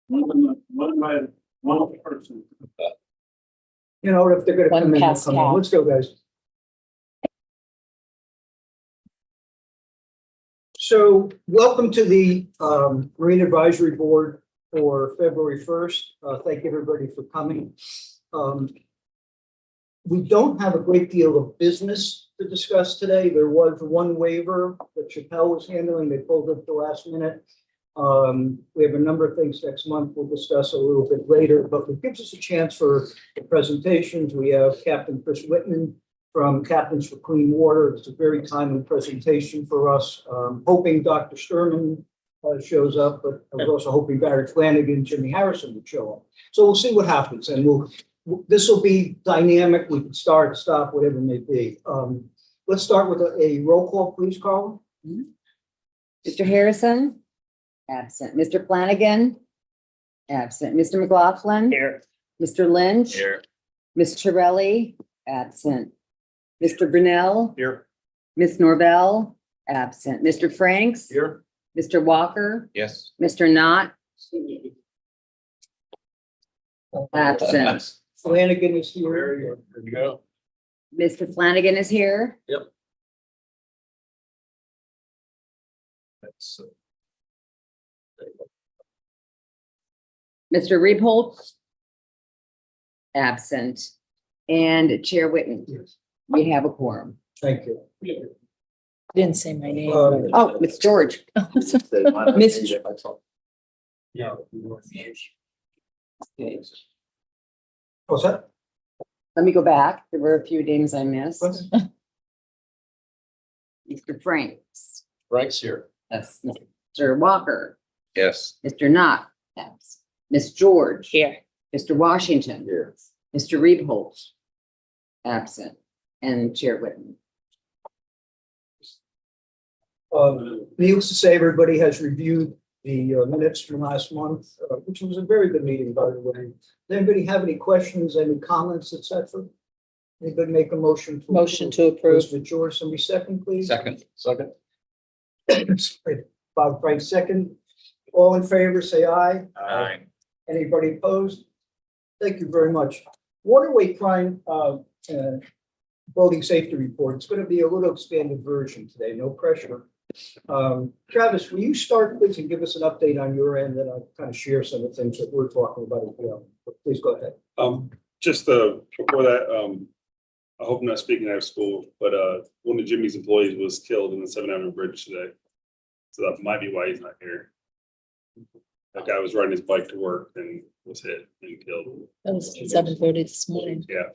One person. You know, if they're gonna One come in, they'll past come in. cat. Let's go, guys. So welcome to the Marine Advisory Board for February 1st. Thank everybody for coming. We don't have a great deal of business to discuss today. There was one waiver that Chappelle was handling. They pulled it at the last minute. We have a number of things next month we'll discuss a little bit later, but it gives us a chance for the presentations. We have Captain Chris Whitman from Captains for Clean Water. It's a very timely presentation for us. Hoping Dr. Sturman shows up, but I was also hoping Barry Flanagan, Jimmy Harrison would show up. So we'll see what happens, and this will be dynamic. We can start, stop, whatever it may be. Let's start with a roll call, please, Carl. Mr. Harrison? Absent. Mr. Flanagan? Absent. Mr. McLaughlin? Here. Mr. Lynch? Here. Ms. Chirelli? Absent. Mr. Brunel? Here. Ms. Norvell? Absent. Mr. Franks? Here. Mr. Walker? Yes. Mr. Knott? Absent. Flanagan is here. There you go. Mr. Flanagan is here. That's, Mr. Reepholt? Absent. And Chair Whitten. Yes. We have a quorum. Thank you. Didn't say my name. Oh, it's George. Miss- yeah. What's that? Let me go back. There were a few names I missed. Okay. Mr. Franks. Frank's here. Yes. Mr. Walker. Yes. Mr. Knott. Yes. Miss George. Here. Mr. Washington. Here. Mr. Reepholt. Absent. And Chair Whitten. Needless to say, everybody has reviewed the minutes from last month, which was a very good meeting, by the way. Does anybody have any questions, any comments, et cetera? Anybody make a motion? Motion to approve. Mr. George, somebody second, please. Second. Second. Bob Frank, second. All in favor, say aye. Aye. Anybody opposed? Thank you very much. Waterway crime, boating safety report. It's going to be a little expanded version today, no pressure. Travis, will you start, please, and give us an update on your end, and I'll kind of share some of the things that we're talking about as well. But please go ahead. Just before that, I hope I'm not speaking out of school, but one of Jimmy's employees was killed in the 7 Avenue Bridge today. So that might be why he's not here. That guy was riding his bike to work and was hit and killed. That was 7:30 this morning. Yeah.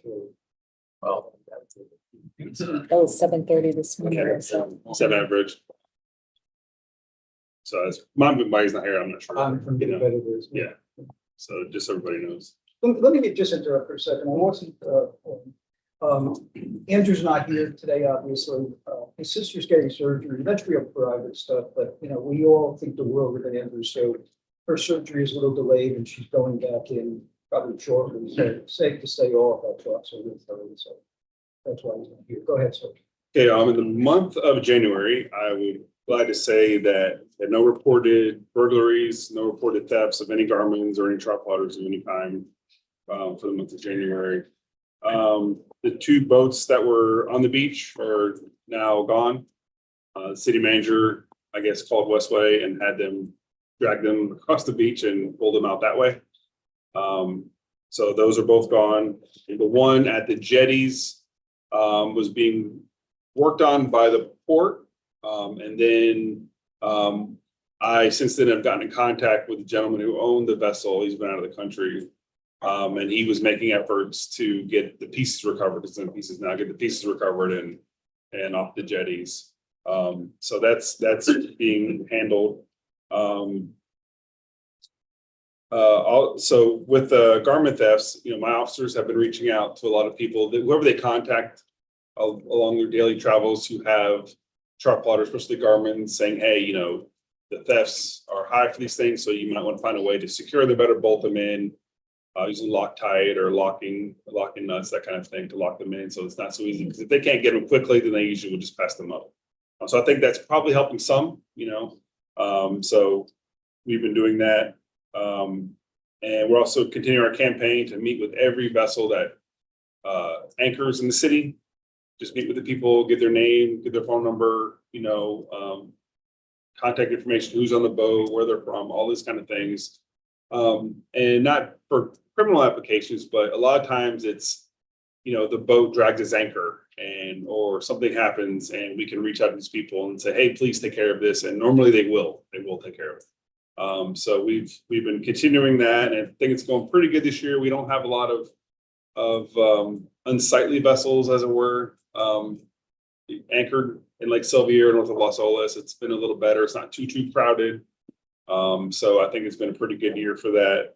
Well. That was 7:30 this morning. Yeah. So 7 Avenue Bridge. So it's might be why he's not here. I'm not sure. I'm getting You know, better at this. Yeah. So just so everybody knows. Let me just interrupt for a second. I wasn't, Andrew's not here today, obviously. His sister's getting surgery. That's real private stuff, but you know, we all think the world of Andrew. So her surgery is a little delayed and she's going back in probably shortly. So it's safe to stay off. I thought so. So that's why he's not here. Go ahead, sir. Okay, in the month of January, I would glad to say that there are no reported burglaries, no reported thefts of any garments or any trap waters of any kind for the month of January. The 2 boats that were on the beach are now gone. The city manager, I guess, called Westway and had them drag them across the beach and pull them out that way. So those are both gone. The one at the jetties was being worked on by the port. And then I since then have gotten in contact with the gentleman who owned the vessel. He's been out of the country. And he was making efforts to get the pieces recovered. It's in pieces now, get the pieces recovered and off the jetties. So that's being handled. So with the garment thefts, you know, my officers have been reaching out to a lot of people that whoever they contact along their daily travels who have chart plotters, especially garments, saying, hey, you know, the thefts are high for these things, so you might want to find a way to secure them better, bolt them in, using Loctite or locking nuts, that kind of thing to lock them in. So it's not so easy because if they can't get them quickly, then they usually will just pass them up. So I think that's probably helping some, you know. So we've been doing that. And we're also continuing our campaign to meet with every vessel that anchors in the city. Just meet with the people, get their name, get their phone number, contact information, who's on the boat, where they're from, all these kind of things. And not for criminal applications, but a lot of times it's, the boat drags its anchor or something happens and we can reach out to these people and say, hey, please take care of this. And normally they will take care of it. So we've been continuing that, and I think it's going pretty good this year. We don't have a lot of unsightly vessels, as it were, anchored in Lake Sylvia or north of Las Olas. It's been a little better. It's not too crowded. So I think it's been a pretty good year for that.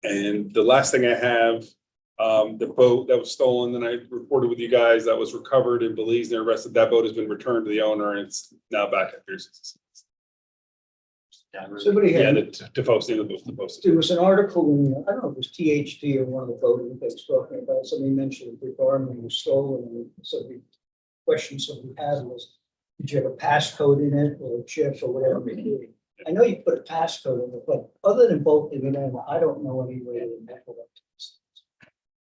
And the last thing I have, the boat that was stolen, and I reported with you guys, that was recovered in Belize and arrested. That boat has been returned to the owner, and it's now back at Pearson's. Somebody Yeah, had, the folks in the boat. there was an article in, I don't know, it was THD or one of the voting things talking about, somebody mentioned the garment was stolen, and so the question somebody had was, did you have a passcode in it or a chip or whatever? I know you put a passcode in it, but other than bolting it in, I don't know any way to enable it.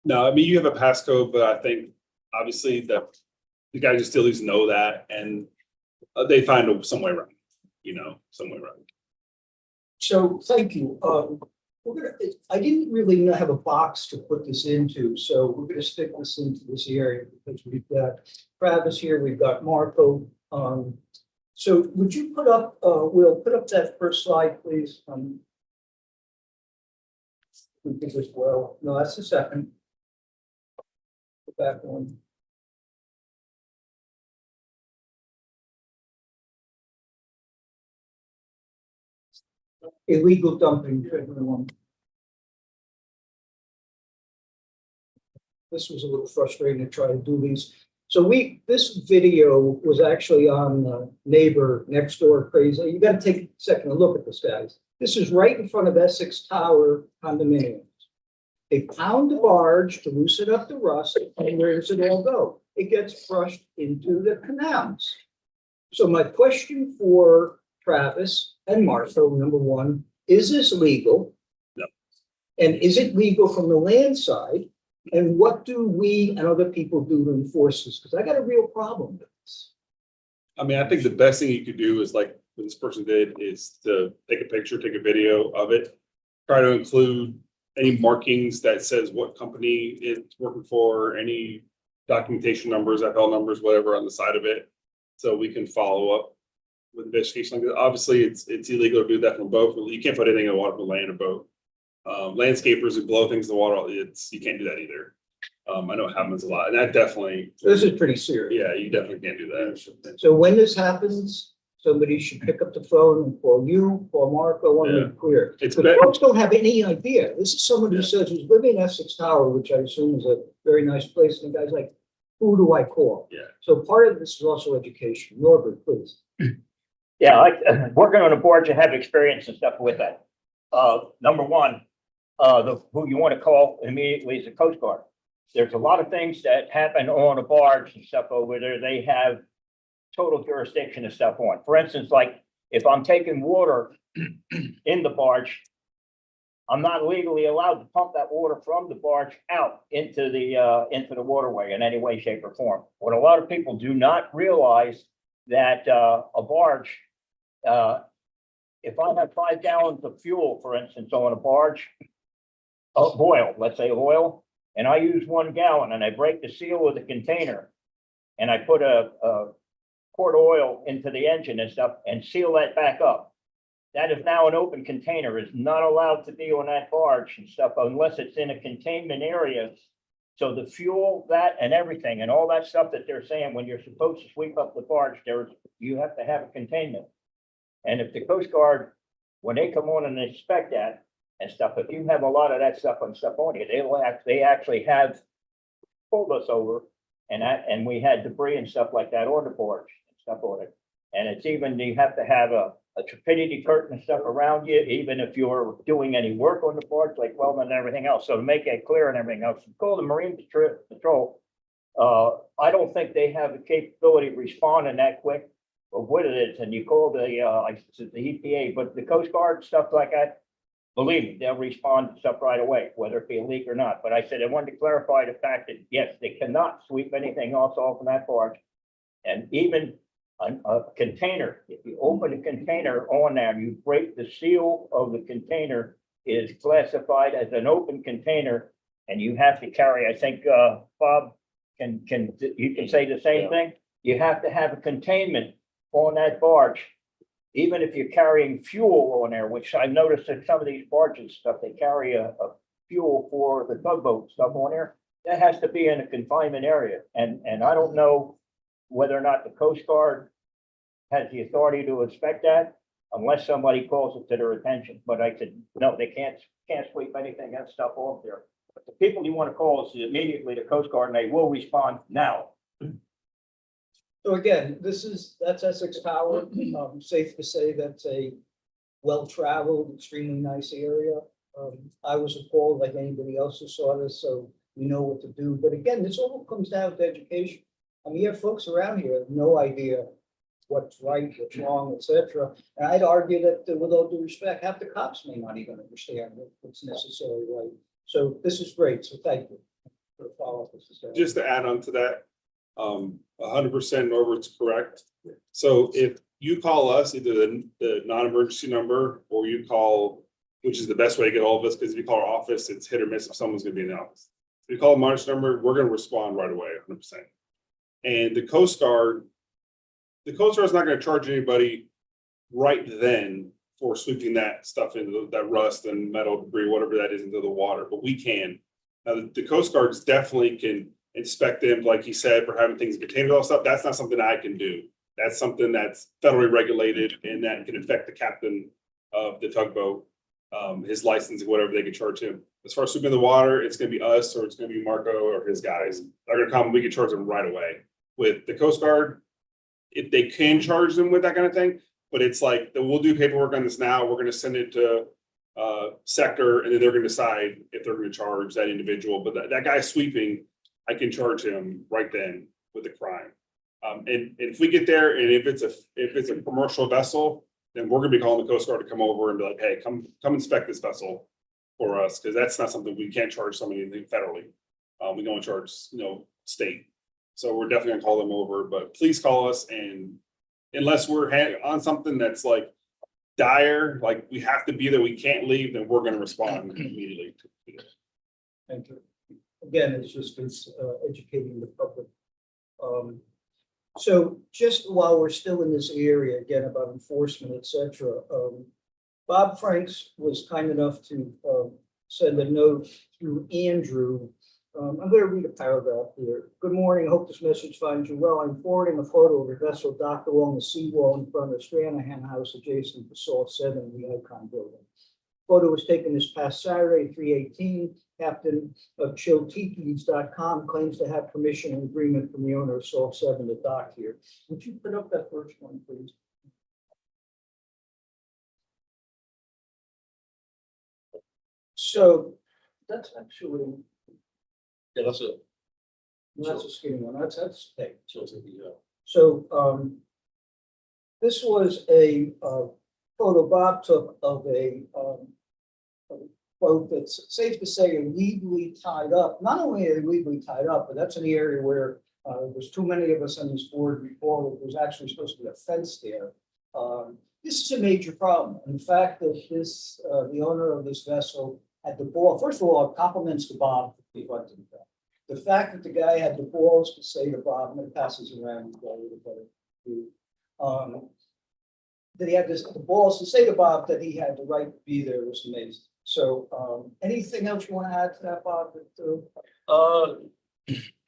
No, I mean, you have a passcode, but I think obviously the guys who steal these know that, and they find some way around, some way around. So, thank you. I didn't really have a box to put this into, so we're gonna stick this into this area because we've got Travis here, we've got Marco. So would you put up, Will, put up that first slide, please? We did this well. No, that's the second. Go back one. Illegal dumping, everyone. This was a little frustrating to try to do these. So this video was actually on Neighbor Next Door Crazy. You got to take a second to look at this, guys. This is right in front of Essex Tower condominiums. They pound the barge to loosen up the rust, and where does it all go? It gets brushed into the canals. So my question for Travis and Martha, number one, is this legal? No. And is it legal from the land side? And what do we and other people do to enforce this? Because I got a real problem with this. I mean, I think the best thing you could do is like what this person did is to take a picture, take a video of it, try to include any markings that says what company it's working for, any documentation numbers, FL numbers, whatever on the side of it. So we can follow up with investigation like that. Obviously, it's illegal to do that from a boat. You can't put anything in the water from land or boat. Landscapers who blow things in the water, you can't do that either. I know it happens a lot, and that definitely, This is pretty serious. yeah, you definitely can't do that. So when this happens, somebody should pick up the phone and call you, call Mark, I want to be clear. It's But better. folks don't have any idea. This is someone who Yeah. says he's living in Essex Tower, which I assume is a very nice place, and the guy's like, who do I call? Yeah. So part of this is also education. Norbert, please. Yeah, working on a board, you have experience and stuff with that. Number one, who you want to call immediately is the Coast Guard. There's a lot of things that happen on a barge and stuff over there. They have total jurisdiction and stuff on. For instance, like if I'm taking water in the barge, I'm not legally allowed to pump that water from the barge out into the waterway in any way, shape, or form. What a lot of people do not realize that a barge, if I have 5 gallons of fuel, for instance, on a barge, oil, let's say oil, and I use 1 gallon and I break the seal of the container and I put a quart of oil into the engine and stuff and seal that back up. That is now an open container, is not allowed to be on that barge and stuff unless it's in a containment area. So the fuel, that and everything and all that stuff that they're saying, when you're supposed to sweep up the barge, you have to have a containment. And if the Coast Guard, when they come on and inspect that and stuff, if you have a lot of that stuff on you, they actually have pulled us over and we had debris and stuff like that on the barge and stuff on it. And it's even, you have to have a turbidity curtain and stuff around you, even if you're doing any work on the barge, like welding and everything else. So to make it clear and everything else, call the Marine Patrol. I don't think they have the capability of responding that quick of what it is. And you call the EPA, but the Coast Guard, stuff like that, believe me, they'll respond to stuff right away, whether it be a leak or not. But I said, I wanted to clarify the fact that, yes, they cannot sweep anything else off of that barge. And even a container, if you open a container on there, you break the seal of the container is classified as an open container. And you have to carry, I think, Bob, you can say the same thing? You have to have a containment on that barge. Even if you're carrying fuel on there, which I noticed that some of these barges stuff, they carry a fuel for the tugboat stuff on there. That has to be in a confinement area. And I don't know whether or not the Coast Guard has the authority to inspect that unless somebody calls it to their attention. But I said, no, they can't sweep anything, that stuff off there. But the people you want to call is immediately the Coast Guard and they will respond now. So again, that's Essex Power. Safe to say that's a well-traveled, extremely nice area. I was appalled like anybody else who saw this, so we know what to do. But again, this all comes down to education. I mean, you have folks around here have no idea what's right, what's wrong, et cetera. And I'd argue that with all due respect, half the cops may not even understand what's necessarily right. So this is great. So thank you for the follow-up. Just to add on to that, 100% Norbert's correct. So if you call us, either the non-emergency number or you call, which is the best way to get all of us, because if you call our office, it's hit or miss if someone's gonna be in the office. If you call a emergency number, we're gonna respond right away, 100%. And the Coast Guard is not gonna charge anybody right then for sweeping that stuff into that rust and metal debris, whatever that is, into the water, but we can. Now, the Coast Guards definitely can inspect them, like he said, for having things contained with all stuff. That's not something I can do. That's something that's federally regulated and that can affect the captain of the tugboat, his license and whatever they can charge him. As far as sweeping the water, it's gonna be us or it's gonna be Marco or his guys. They're gonna come, we can charge them right away. With the Coast Guard, if they can charge them with that kind of thing, but it's like, we'll do paperwork on this now. We're gonna send it to sector and then they're gonna decide if they're gonna charge that individual. But that guy sweeping, I can charge him right then with the crime. And if we get there and if it's a commercial vessel, then we're gonna be calling the Coast Guard to come over and be like, hey, come inspect this vessel for us, because that's not something we can't charge somebody federally. We don't charge, state. So we're definitely gonna call them over, but please call us, and unless we're on something that's like dire, like we have to be there, we can't leave, then we're gonna respond immediately. Thank you. Again, it's educating the public. So just while we're still in this area, again, about enforcement, et cetera, Bob Franks was kind enough to send a note through Andrew. I'm going to read a paragraph here. Good morning. I hope this message finds you well. I'm forwarding a photo of a vessel docked along the seawall in front of Stranahan House adjacent to Salt 7, the Icon building. Photo was taken this past Saturday, 3/18. Captain of ChillTikis.com claims to have permission and agreement from the owner of Salt 7 to dock here. Would you put up that first one, please? So that's actually, Yeah, that's it. that's a skinny one. That's hey. Shows it, yeah. So this was a photo Bob took of a boat that's safe to say illegally tied up. Not only illegally tied up, but that's in the area where there's too many of us on this board before. There was actually supposed to be a fence there. This is a major problem. And the fact that the owner of this vessel had the ball, first of all, compliments to Bob. The fact that the guy had the balls to say to Bob, and it passes around, that he had the balls to say to Bob that he had the right to be there was amazing. So anything else you want to add to that, Bob?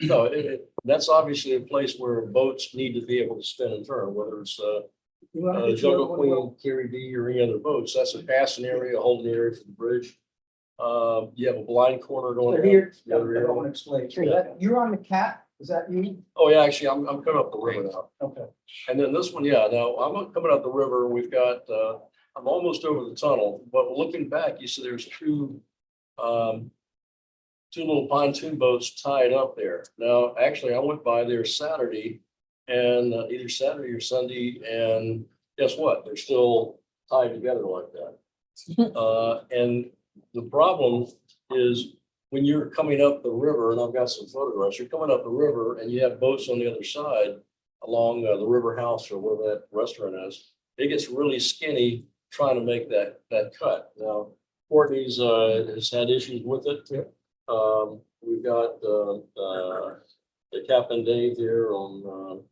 No, that's obviously a place where boats need to be able to spin and turn, whether it's You want to get your Jungle other one, Will? Queen, Carrie B, or any other boats. That's a passing area, a holding area for the bridge. You have a blind corner So going. here, the other I area. want to explain. So you're on the cat, is that you? Oh, yeah, actually, I'm coming up the river now. Okay. And then this one, yeah, now I'm coming up the river. We've got, I'm almost over the tunnel, but looking back, you see there's two little pontoon boats tied up there. Now, actually, I went by there Saturday and either Saturday or Sunday, and guess what? They're still tied together like that. And the problem is when you're coming up the river, and I've got some photographs, you're coming up the river and you have boats on the other side along the river house or where that restaurant is. It gets really skinny trying to make that cut. Now, Courtney's has had issues with it. We've got the Captain Dave here on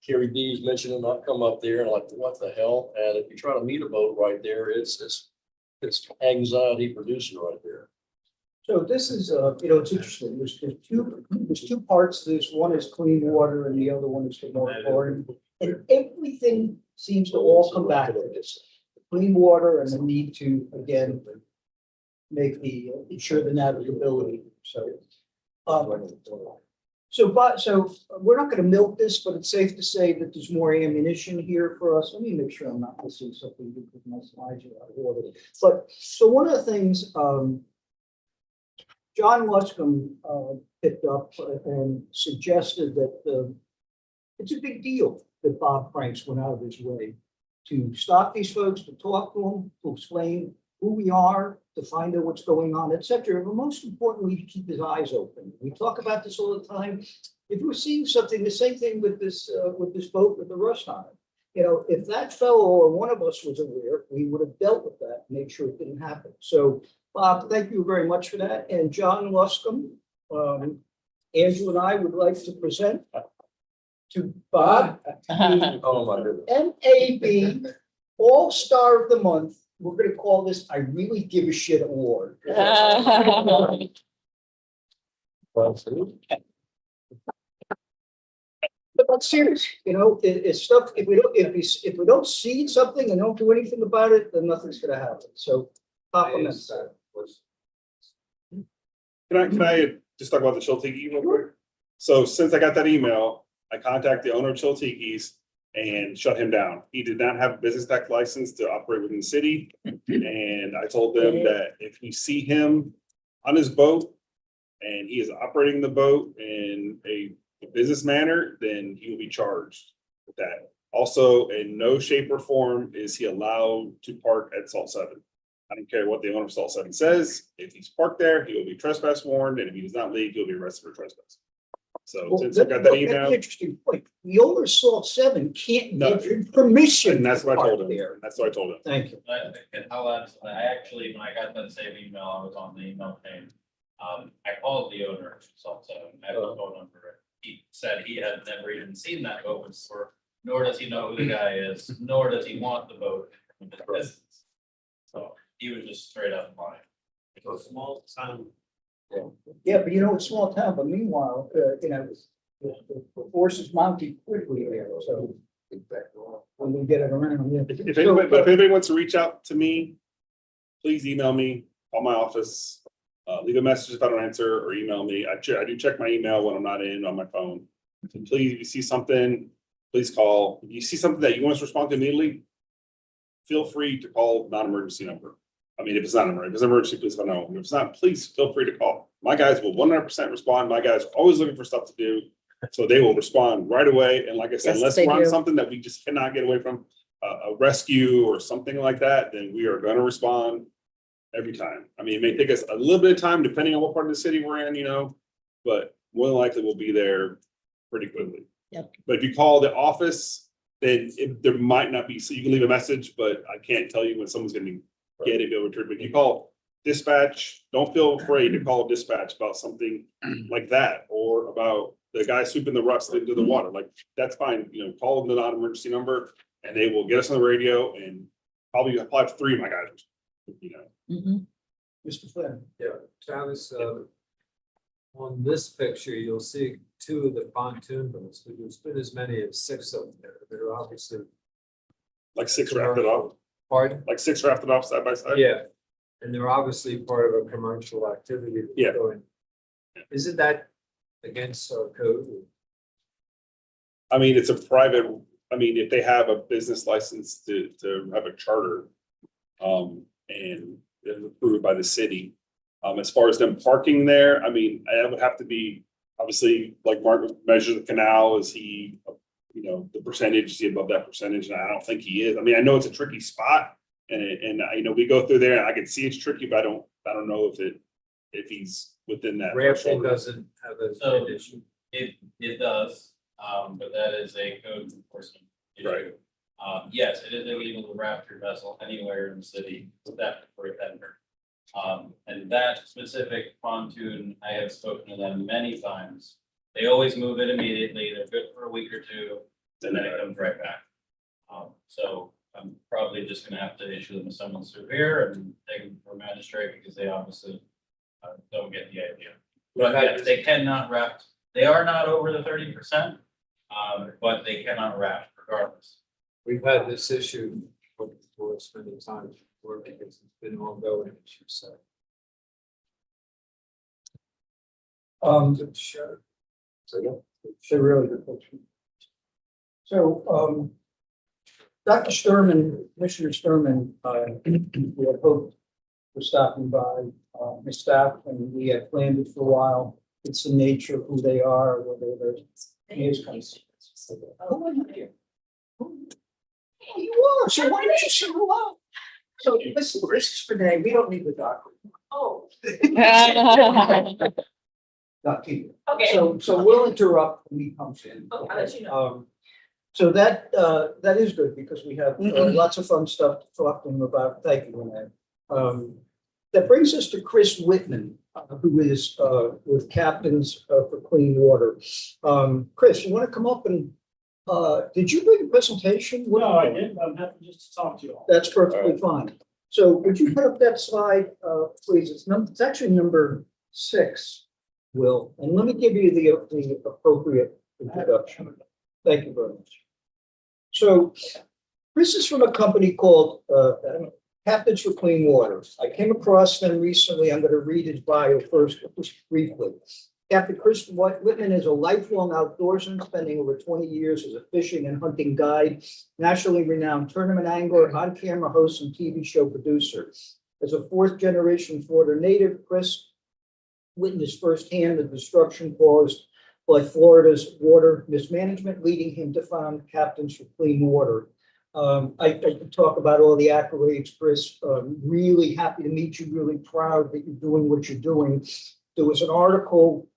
Kerry D's mentioning not come up there and like, what the hell? And if you try to meet a boat right there, it's anxiety producing right there. So this is, it's interesting. There's two parts to this. One is clean water and the other one is the moratorium. And everything seems to all come back to this. Clean water and the need to, again, ensure the navigability. So we're not going to milk this, but it's safe to say that there's more ammunition here for us. Let me make sure I'm not missing something because my slides are out of order. But so one of the things John Luscombe picked up and suggested that it's a big deal that Bob Franks went out of his way to stop these folks, to talk to them, to explain who we are, to find out what's going on, et cetera. But most importantly, to keep his eyes open. We talk about this all the time. If we're seeing something, the same thing with this boat with the rust on it. If that fellow or one of us was aware, we would have dealt with that, make sure it didn't happen. So, Bob, thank you very much for that. And John Luscombe, Andrew and I would like to present to Bob Oh, my goodness. MAB All-Star of the Month. We're going to call this I Really Give a Shit Award. But serious, it's stuff, if we don't see something and don't do anything about it, then nothing's going to happen. So compliments that. Can I just talk about the Chiltigi real quick? So since I got that email, I contacted the owner of Chiltigi's and shut him down. He did not have a business tax license to operate within the city. And I told them that if you see him on his boat and he is operating the boat in a business manner, then he will be charged with that. Also, in no shape or form is he allowed to park at Salt 7. I don't care what the owner of Salt 7 says. If he's parked there, he will be trespass warned, and if he does not leave, he'll be arrested for trespass. So Well, since I got that that's an email, interesting point. The owner of Salt 7 can't No. give you permission. and that's what I to told park him. there. That's what I told him. Thank you. I'll add, I actually, when I got that same email, I was on the email chain. I called the owner of Salt 7, I have a phone number. He said he had never even seen that boat before, nor does he know who the guy is, nor does he want the boat from his business. So he was just straight up lying. It's a small town. Yeah, but it's small town, but meanwhile, the force is mounting quickly there, so. When we get it around, yeah. If anybody wants to reach out to me, please email me, call my office, leave a message if I don't answer, or email me. I do check my email when I'm not in on my phone. So please, if you see something, please call. If you see something that you want us to respond to immediately, feel free to call non-emergency number. I mean, if it's not an emergency, if it's an emergency, please let me know. If it's not, please feel free to call. My guys will 100% respond. My guys are always looking for stuff to do. So they will respond right away. And like I said, Yes, unless they we're on do. something that we just cannot get away from, a rescue or something like that, then we are gonna respond every time. I mean, it may take us a little bit of time depending on what part of the city we're in, but more than likely we'll be there pretty quickly. Yep. But if you call the office, then there might not be, so you can leave a message, but I can't tell you when someone's gonna get it overturned. But if you call dispatch, don't feel afraid to call dispatch about something like that, or about the guy sweeping the rust into the water. Like, that's fine, call them the non-emergency number and they will get us on the radio, and probably apply for 3 of my guys. Mhm. Mr. Flynn. Yeah, Travis, on this picture, you'll see 2 of the pontoon boats, but there's been as many as 6 of them there. They're obviously. Like 6 rafted off, Pardon? like 6 rafted off side by side. Yeah, and they're obviously part of a commercial activity. that's Yeah. going. Isn't that against our code? I mean, it's a private, if they have a business license to have a charter, and it's approved by the city. As far as them parking there, I would have to be, obviously, like Mark measure the canal, is he, the percentage, is he above that percentage? And I don't think he is. I know it's a tricky spot, you know, we go through there and I can see it's tricky, but I don't know if he's within that. Rafting threshold. doesn't have So- an issue. It does, but that is a code enforcement issue. Right. Yes, it is illegal to raft your vessel anywhere in the city except for a tender. And that specific pontoon, I have spoken to them many times. They always move it immediately. They're good for a week or two, and then it comes right back. So I'm probably just gonna have to issue them a summons severe and take them for a magistrate because they obviously don't get the idea. But yes, they cannot raft. They are not over the 30%, but they cannot raft regardless. We've had this issue before, spending time before, because it's been ongoing issue, so. Sure. It's a really good question. So, Dr. Sturman, Commissioner Sturman, we had hoped for stopping by, his staff, and we had planned it for a while. It's the nature of who they are, whether they're. He is kind of- Oh, I'm here. Yeah, you are, so why don't you say hello? So, listen, this is Renee, we don't need the doctor. Oh. Not keep. Okay. So we'll interrupt when he comes in. Okay, I'll let you know. So that is good because we have lots of fun stuff to talk to him about. Thank you, Renee. That brings us to Chris Whitman, who is with Captains for Clean Water. Chris, you want to come up and, did you bring a presentation? No, I didn't. I'm happy just to talk to you all. That's perfectly fine. So would you put up that slide, please? It's actually number 6, Will. And let me give you the appropriate introduction. Thank you very much. So this is from a company called Captains for Clean Water. I came across them recently. I'm going to read his bio first, just briefly. Captain Chris Whitman is a lifelong outdoorsman, spending over 20 years as a fishing and hunting guide, nationally renowned tournament angler, on-camera host, and TV show producer. As a fourth-generation Florida native, Chris witnessed firsthand the destruction caused by Florida's water mismanagement, leading him to found Captains for Clean Water. I could talk about all the accolades, Chris. Really happy to meet you, really proud that you're doing what you're doing. There was an article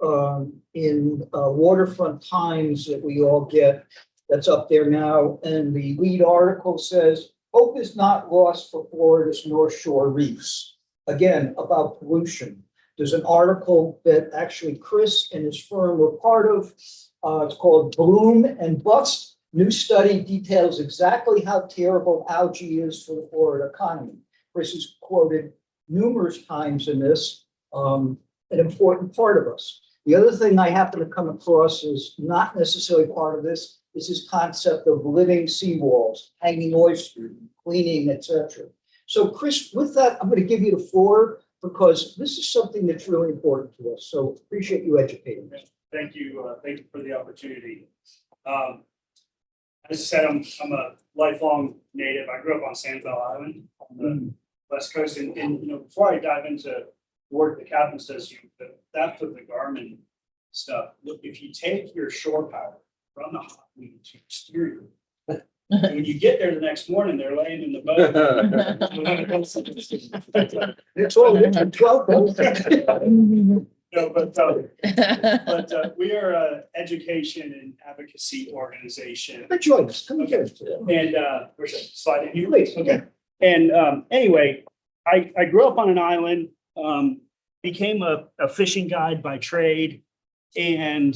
in Waterfront Times that we all get that's up there now. And the lead article says, "Hope is not lost for Florida's North Shore reefs." Again, about pollution. There's an article that actually Chris and his firm were part of. It's called Bloom and Bust. New study details exactly how terrible algae is for the Florida economy. Chris is quoted numerous times in this. An important part of us. The other thing I happen to come across is not necessarily part of this, is this concept of living seawalls, hanging oysters, cleaning, etc. So Chris, with that, I'm going to give you the floor because this is something that's really important to us. So appreciate you educating me. Thank you. Thank you for the opportunity. As I said, I'm a lifelong native. I grew up on Sanibel Island on the West Coast. And you know, before I dive into work the captain says, the theft of the Garmin stuff, look, if you take your shore power, run the hot lead to your steering wheel, and when you get there the next morning, they're laying in the boat. It's all different, 12 boats. No, but we are an education and advocacy organization. But join us, come here. And where's that slide in here? Please. Okay. And anyway, I grew up on an island, became a fishing guide by trade, and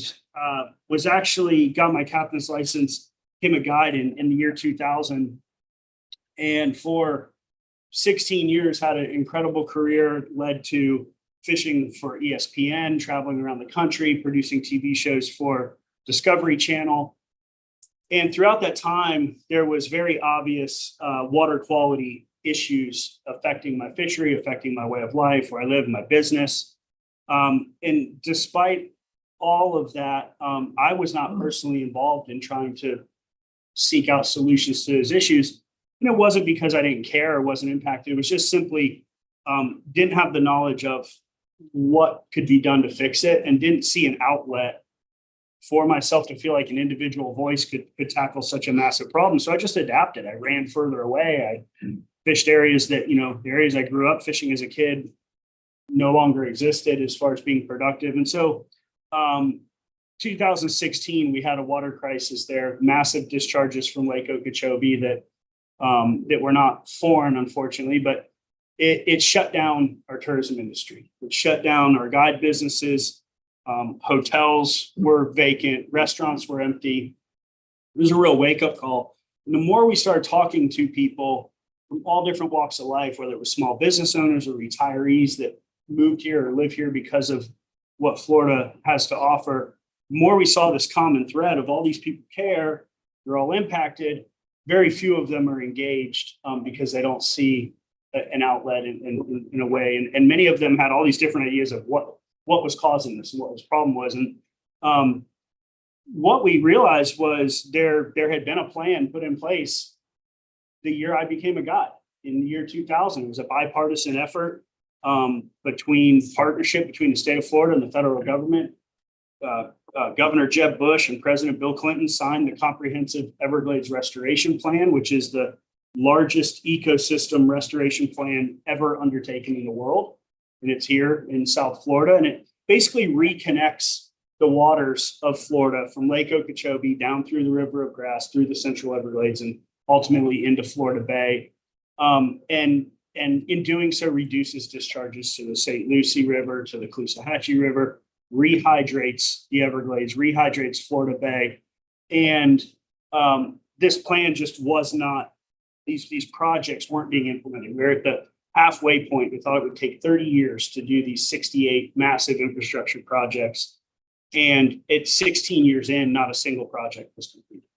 was actually got my captain's license, became a guide in the year 2000. And for 16 years, had an incredible career, led to fishing for ESPN, traveling around the country, producing TV shows for Discovery Channel. And throughout that time, there was very obvious water quality issues affecting my fishery, affecting my way of life, where I live, my business. And despite all of that, I was not personally involved in trying to seek out solutions to those issues. And it wasn't because I didn't care or wasn't impacted. It was just simply didn't have the knowledge of what could be done to fix it and didn't see an outlet for myself to feel like an individual voice could tackle such a massive problem. So I just adapted. I ran further away. I fished areas that, the areas I grew up fishing as a kid no longer existed as far as being productive. And so 2016, we had a water crisis there, massive discharges from Lake Okeechobee that were not foreign, unfortunately, but it shut down our tourism industry. It shut down our guide businesses. Hotels were vacant, restaurants were empty. It was a real wake-up call. And the more we started talking to people from all different walks of life, whether it was small business owners or retirees that moved here or live here because of what Florida has to offer, the more we saw this common thread of all these people care, they're all impacted. Very few of them are engaged because they don't see an outlet in a way. And many of them had all these different ideas of what was causing this and what this problem was. And what we realized was there had been a plan put in place the year I became a guide in the year 2000. It was a bipartisan effort between the state of Florida and the federal government. Governor Jeb Bush and President Bill Clinton signed the Comprehensive Everglades Restoration Plan, which is the largest ecosystem restoration plan ever undertaken in the world. And it's here in South Florida. And it basically reconnects the waters of Florida from Lake Okeechobee down through the River of Grass, through the Central Everglades, and ultimately into Florida Bay. And in doing so, reduces discharges to the St. Lucie River, to the Caloosahatchee River, rehydrates the Everglades, rehydrates Florida Bay. And this plan just was not, these projects weren't being implemented. We're at the halfway point. We thought it would take 30 years to do these 68 massive infrastructure projects. And at 16 years in, not a single project was completed.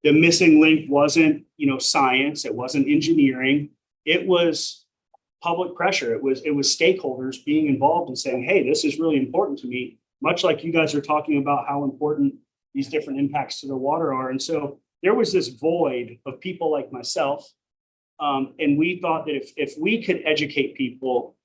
The missing link wasn't, science. It wasn't engineering. It was public pressure. It was stakeholders being involved and saying, hey, this is really important to me, much like you guys are talking about how important these different impacts to the water are. And so there was this void of people like myself. And we thought that if we could educate people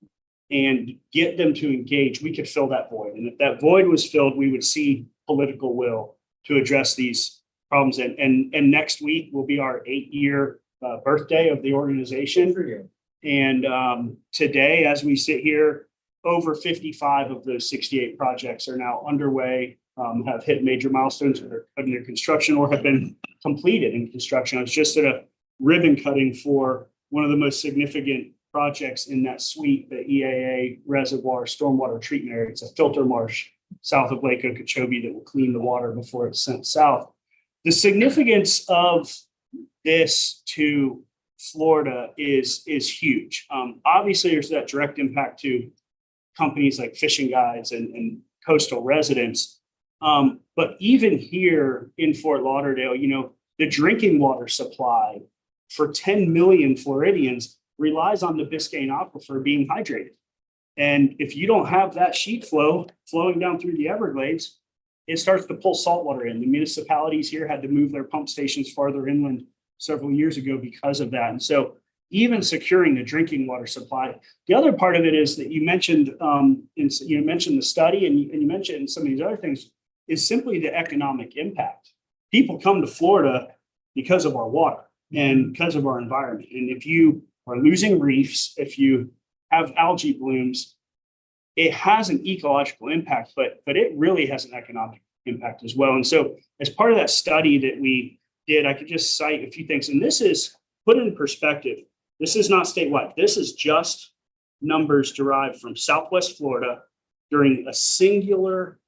and get them to engage, we could fill that void. And if that void was filled, we would see political will to address these problems. And next week will be our 8-year birthday of the organization. And today, as we sit here, over 55 of those 68 projects are now underway, have hit major milestones or under construction or have been completed in construction. I was just at a ribbon cutting for one of the most significant projects in that suite, the EAA Reservoir Stormwater Treatment Area. It's a filter marsh south of Lake Okeechobee that will clean the water before it's sent south. The significance of this to Florida is huge. Obviously, there's that direct impact to companies like fishing guides and coastal residents. But even here in Fort Lauderdale, the drinking water supply for 10 million Floridians relies on the Biscayne Aquifer being hydrated. And if you don't have that sheet flow flowing down through the Everglades, it starts to pull saltwater in. The municipalities here had to move their pump stations farther inland several years ago because of that. And so even securing the drinking water supply, the other part of it is that you mentioned, you mentioned the study and you mentioned some of these other things, is simply the economic impact. People come to Florida because of our water and because of our environment. And if you are losing reefs, if you have algae blooms, it has an ecological impact, but it really has an economic impact as well. And so as part of that study that we did, I could just cite a few things. And this is put in perspective. This is not statewide. This is just numbers derived from Southwest Florida during a singular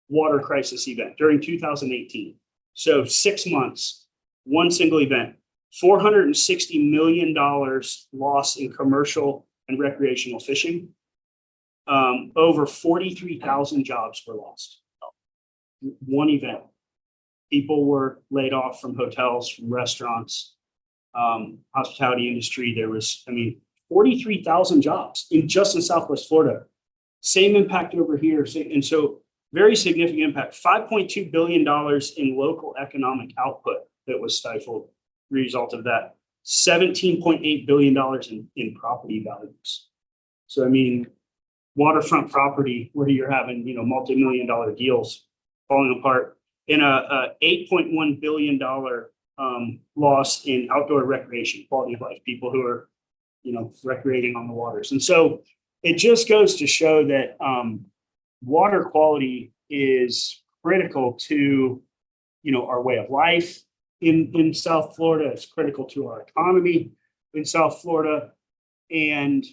water crisis event during 2018. So 6 months, one single event, $460 million loss in commercial and recreational fishing. Over 43,000 jobs were lost. One event. People were laid off from hotels, from restaurants, hospitality industry. There was, 43,000 jobs in Southwest Florida. Same impact over here. And so very significant impact. $5.2 billion in local economic output that was stifled as a result of that. $17.8 billion in property values. So, waterfront property where you're having, multi-million-dollar deals falling apart. In a $8.1 billion loss in outdoor recreation, quality of life, people who are, recreating on the waters. And so it just goes to show that water quality is critical to, our way of life in South Florida. It's critical to our economy in South Florida. And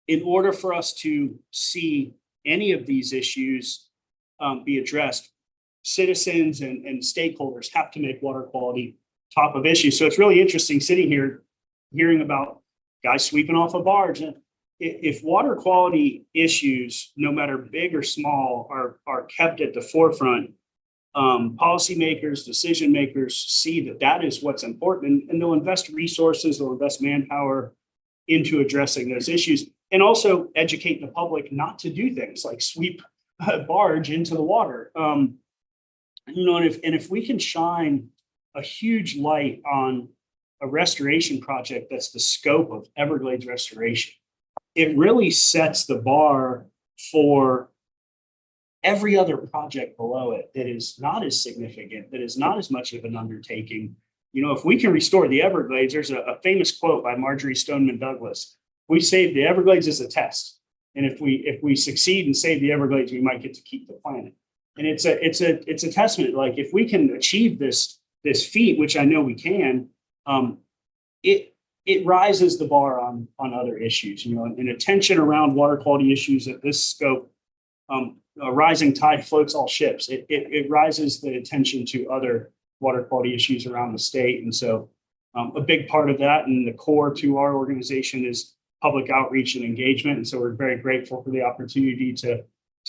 in order for us to see any of these issues be addressed, citizens and stakeholders have to make water quality top of issues. So it's really interesting sitting here hearing about guys sweeping off a barge. And if water quality issues, no matter big or small, are kept at the forefront, policymakers, decision makers see that is what's important, and they'll invest resources, they'll invest manpower into addressing those issues, and also educate the public not to do things like sweep a barge into the water. And if we can shine a huge light on a restoration project that's the scope of Everglades restoration, it really sets the bar for every other project below it that is not as significant, that is not as much of an undertaking. If we can restore the Everglades, there's a famous quote by Marjorie Stoneman Douglas: "We save the Everglades as a test, and if we succeed and save the Everglades, we might get to keep the planet." And it's a testament. Like, if we can achieve this feat, which I know we can, it rises the bar on other issues. And attention around water quality issues at this scope. A rising tide floats all ships. It rises the attention to other water quality issues around the state. And so a big part of that and the core to our organization is public outreach and engagement. And so we're very grateful for the opportunity to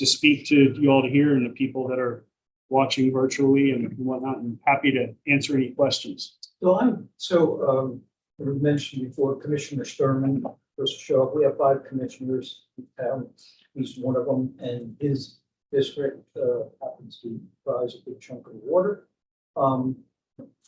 speak to you all here and the people that are watching virtually and whatnot, and happy to answer any questions. I mentioned before, Commissioner Sturman was to show up. We have 5 commissioners in town. He's one of them, and his district happens to rise a big chunk of water. Problem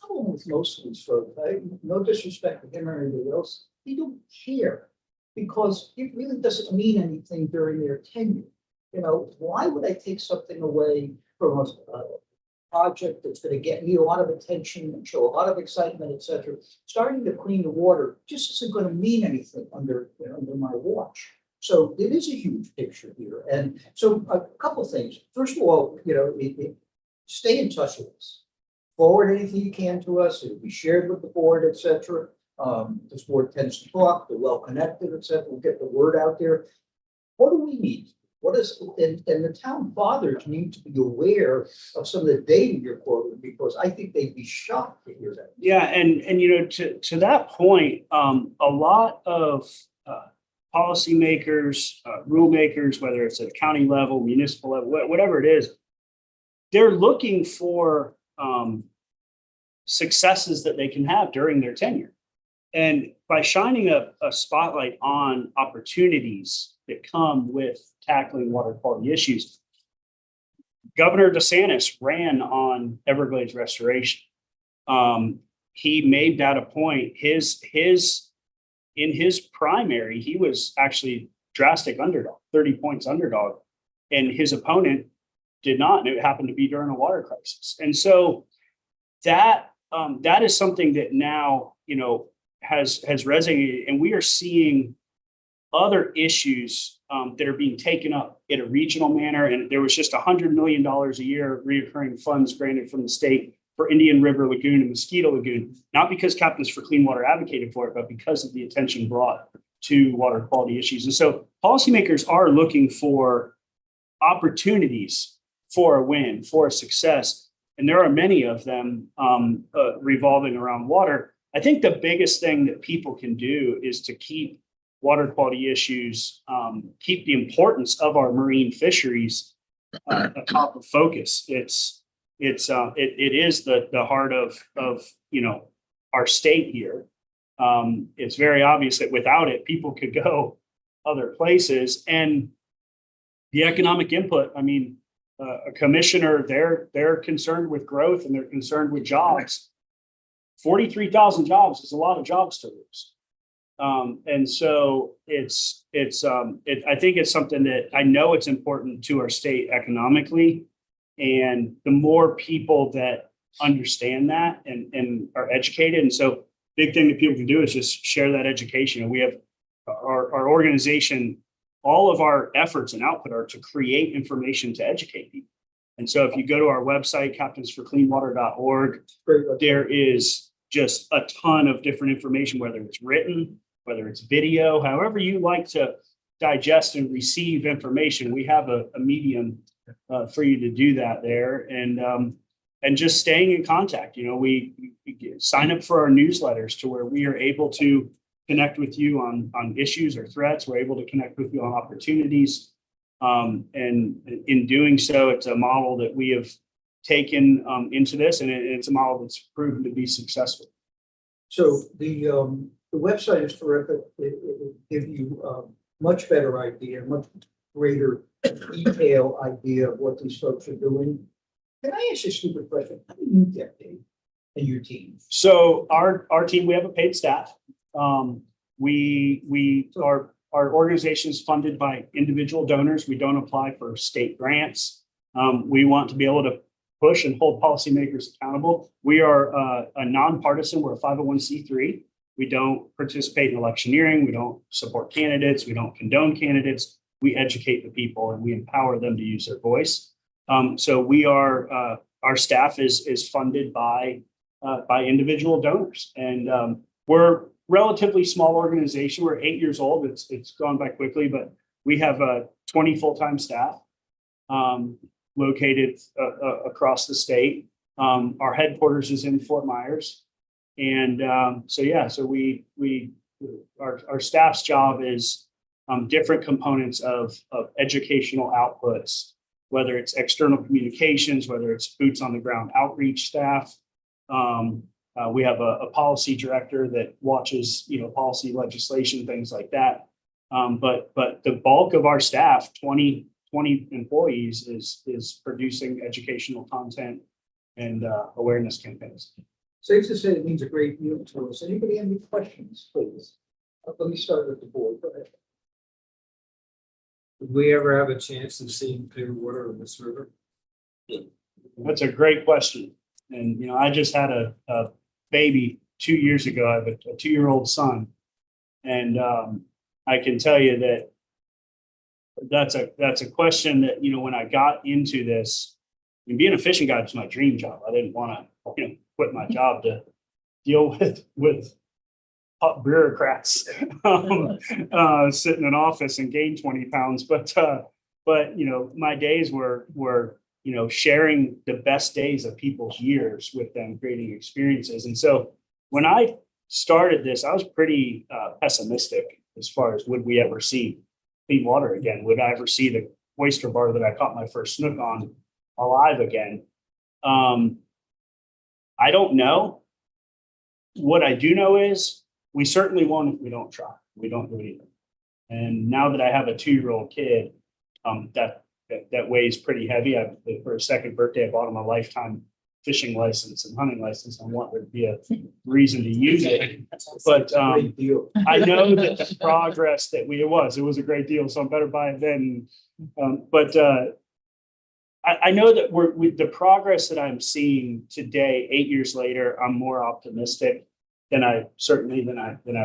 with most of these folks, no disrespect to him or anybody else, they don't care, because it really doesn't mean anything during their tenure. Why would I take something away from a project that's going to get me a lot of attention and show a lot of excitement, et cetera? Starting to clean the water just isn't going to mean anything under my watch. So it is a huge picture here. And so a couple of things. First of all, stay in touch with us. Forward anything you can to us. It'll be shared with the board, et cetera. This board tends to talk, they're well connected, et cetera. We'll get the word out there. What do we need? And the town fathers need to be aware of some of the data you're quoting, because I think they'd be shocked to hear that. Yeah, and to that point, a lot of policymakers, rule makers, whether it's at county level, municipal level, whatever it is, they're looking for successes that they can have during their tenure. And by shining a spotlight on opportunities that come with tackling water quality issues, Governor DeSantis ran on Everglades restoration. He made that a point. In his primary, he was actually drastic underdog, 30 points underdog, and his opponent did not. And it happened to be during a water crisis. And so that is something that now, has resonated, and we are seeing other issues that are being taken up in a regional manner. And there was just $100 million a year reoccurring funds granted from the state for Indian River Lagoon and Mosquito Lagoon, not because Captains for Clean Water advocated for it, but because of the attention brought to water quality issues. And so policymakers are looking for opportunities for a win, for a success. And there are many of them revolving around water. I think the biggest thing that people can do is to keep water quality issues, keep the importance of our marine fisheries atop of focus. It is the heart of our state here. It's very obvious that without it, people could go other places. And the economic input, a commissioner, they're concerned with growth and they're concerned with jobs. 43,000 jobs is a lot of jobs to lose. And so I think it's something that I know it's important to our state economically. And the more people that understand that and are educated. And so big thing that people can do is just share that education. And we have our organization, all of our efforts and output are to create information to educate people. And so if you go to our website, captainsforcleanwater.org, Great. there is just a ton of different information, whether it's written, whether it's video, however you like to digest and receive information. We have a medium for you to do that there, and just staying in contact. You know, we sign up for our newsletters to where we are able to connect with you on issues or threats. We're able to connect with you on opportunities. And in doing so, it's a model that we have taken into this, and it's a model that's proven to be successful. So the website is terrific. It will give you a much better idea, much greater detail idea of what these folks are doing. Can I ask you a stupid question? How do you get paid and your team? So our team, we have a paid staff. Our organization is funded by individual donors. We don't apply for state grants. We want to be able to push and hold policymakers accountable. We are a nonpartisan. We're a 501c3. We don't participate in electioneering. We don't support candidates. We don't condone candidates. We educate the people and we empower them to use their voice. So we are our staff is funded by individual donors, and we're relatively small organization. We're 8 years old. It's gone by quickly, but we have 20 full-time staff located across the state. Our headquarters is in Fort Myers, and our staff's job is different components of educational outputs, whether it's external communications, whether it's boots on the ground outreach staff. We have a policy director that watches, policy legislation, things like that. But the bulk of our staff, 20 employees, is producing educational content and awareness campaigns. Safe to say it means a great deal to us. Anybody have any questions, please? Let me start with the board. Go ahead. Would we ever have a chance of seeing clear water in this river? That's a great question. And, I just had a baby 2 years ago. I have a 2-year-old son. And I can tell you that that's a question that, when I got into this, and being a fishing guide was my dream job. I didn't want to, quit my job to deal with bureaucrats sit in an office and gain 20 pounds. But my days were sharing the best days of people's years with them, creating experiences. And so when I started this, I was pretty pessimistic as far as would we ever see clean water again? Would I ever see the oyster bar that I caught my first snook on alive again? I don't know. What I do know is we certainly won't if we don't try. We don't do anything. And now that I have a 2-year-old kid, that weighs pretty heavy. For a second birthday, I bought him a lifetime fishing license and hunting license. I want there to be a reason to use it. But Great deal. I know that the progress that it was a great deal, so I'm better buy it then. I know that with the progress that I'm seeing today, 8 years later, I'm more optimistic than I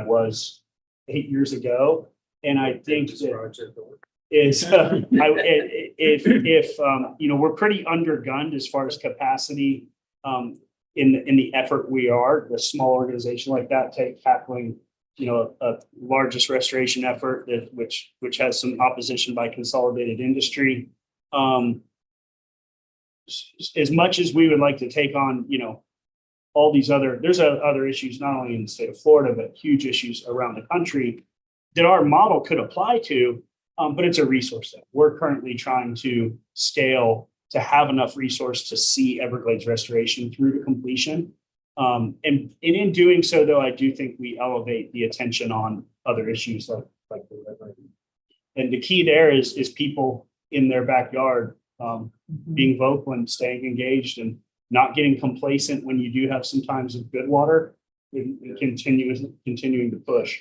was 8 years ago. And I think that is if we're pretty undergunned as far as capacity in the effort we are, the small organization like that tackling a largest restoration effort which has some opposition by consolidated industry. As much as we would like to take on all these there's other issues not only in the state of Florida but huge issues around the country that our model could apply to. But it's a resource that we're currently trying to scale to have enough resource to see Everglades restoration through to completion. And in doing so, though, I do think we elevate the attention on other issues like the river. And the key there is people in their backyard being vocal and staying engaged and not getting complacent when you do have some times of good water and continuing to push.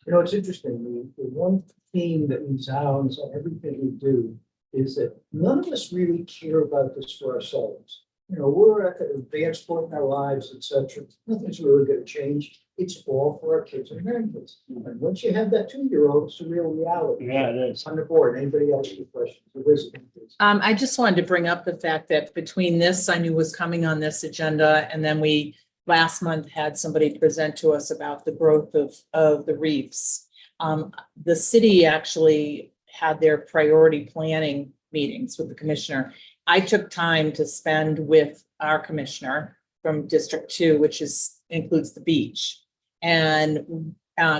It's interesting. The one theme that resounds on everything we do is that none of us really care about this for ourselves. You know, we're at the advanced point in our lives, et cetera. Nothing's really gonna change. It's all for our kids and grandkids. And once you have that 2-year-old, it's a real reality. Yeah, it is. On the board, anybody else with questions? Elizabeth, please. I just wanted to bring up the fact that between this, I knew was coming on this agenda, and then we last month had somebody present to us about the growth of the reefs. The city actually had their priority planning meetings with the commissioner. I took time to spend with our commissioner from District 2, which includes the beach. And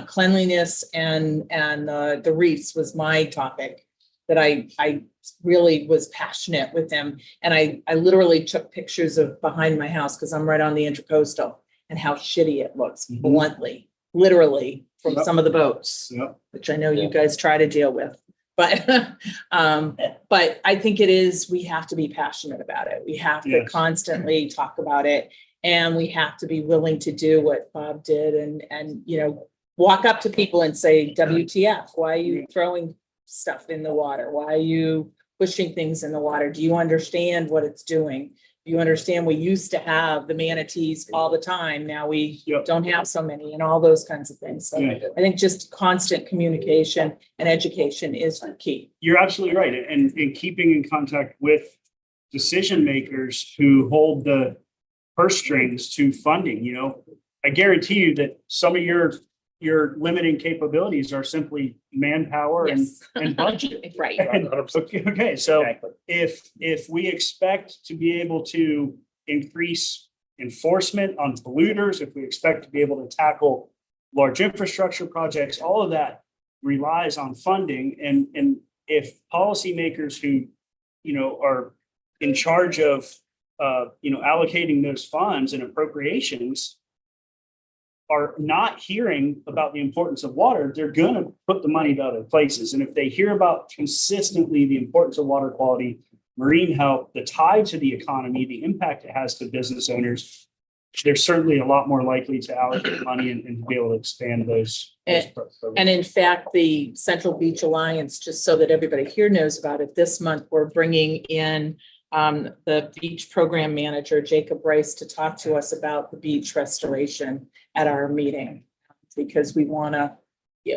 cleanliness and the reefs was my topic that I really was passionate with them. And I literally took pictures of behind my house because I'm right on the Intracoastal and how shitty it looks Mhm. bluntly, literally from Yep. some of the boats, Yep. which I know you guys try to deal with. But, but I think we have to be passionate about it. We have to Yes. constantly talk about it. And we have to be willing to do what Bob did and, you know, walk up to people and say, WTF, why are you throwing stuff in the water? Why are you pushing things in the water? Do you understand what it's doing? Do you understand we used to have the manatees all the time? Now we Yep. don't have so many and all those kinds of things. So Yeah. I think just constant communication and education is key. You're absolutely right. And keeping in contact with decision makers who hold the purse strings to funding, you know, I guarantee you that some of your limiting capabilities are simply manpower and, Yes. and budget. Right. And- Okay, so Exactly. if we expect to be able to increase enforcement on polluters, if we expect to be able to tackle large infrastructure projects, all of that relies on funding. And if policymakers who, you know, are in charge of, you know, allocating those funds and appropriations are not hearing about the importance of water, they're going to put the money to other places. And if they hear about consistently the importance of water quality, marine health, the tie to the economy, the impact it has to business owners, they're certainly a lot more likely to allocate money and to be able to expand those. programs. And in fact, the Central Beach Alliance, just so that everybody here knows about it, this month, we're bringing in the beach program manager, Jacob Bryce, to talk to us about the beach restoration at our meeting. Because we want to,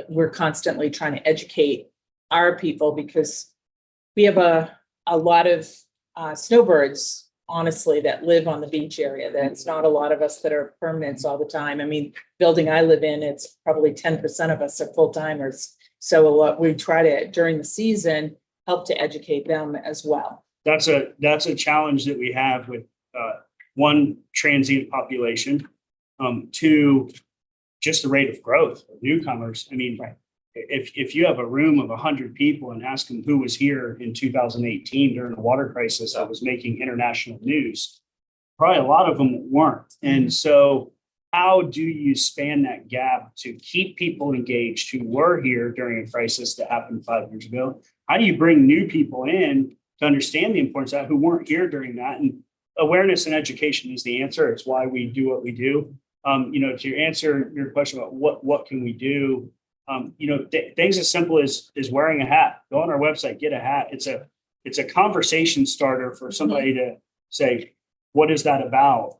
we're constantly trying to educate our people because we have a lot of snowbirds, honestly, that live on the beach area. That's not a lot of us that are permanents all the time. I mean, building I live in, it's probably 10% of us are full timers. So we try to, during the season, help to educate them as well. That's a challenge that we have with one, transient population, two, just the rate of growth of newcomers. I mean, if you have a room of 100 people and ask them who was here in 2018 during the water crisis that was making international news, probably a lot of them weren't. And so how do you span that gap to keep people engaged who were here during a crisis that happened 5 years ago? How do you bring new people in to understand the importance of that who weren't here during that? And awareness and education is the answer. It's why we do what we do. You know, to answer your question about what can we do, you know, things as simple as wearing a hat. Go on our website, get a hat. It's a conversation starter for somebody to say, what is that about?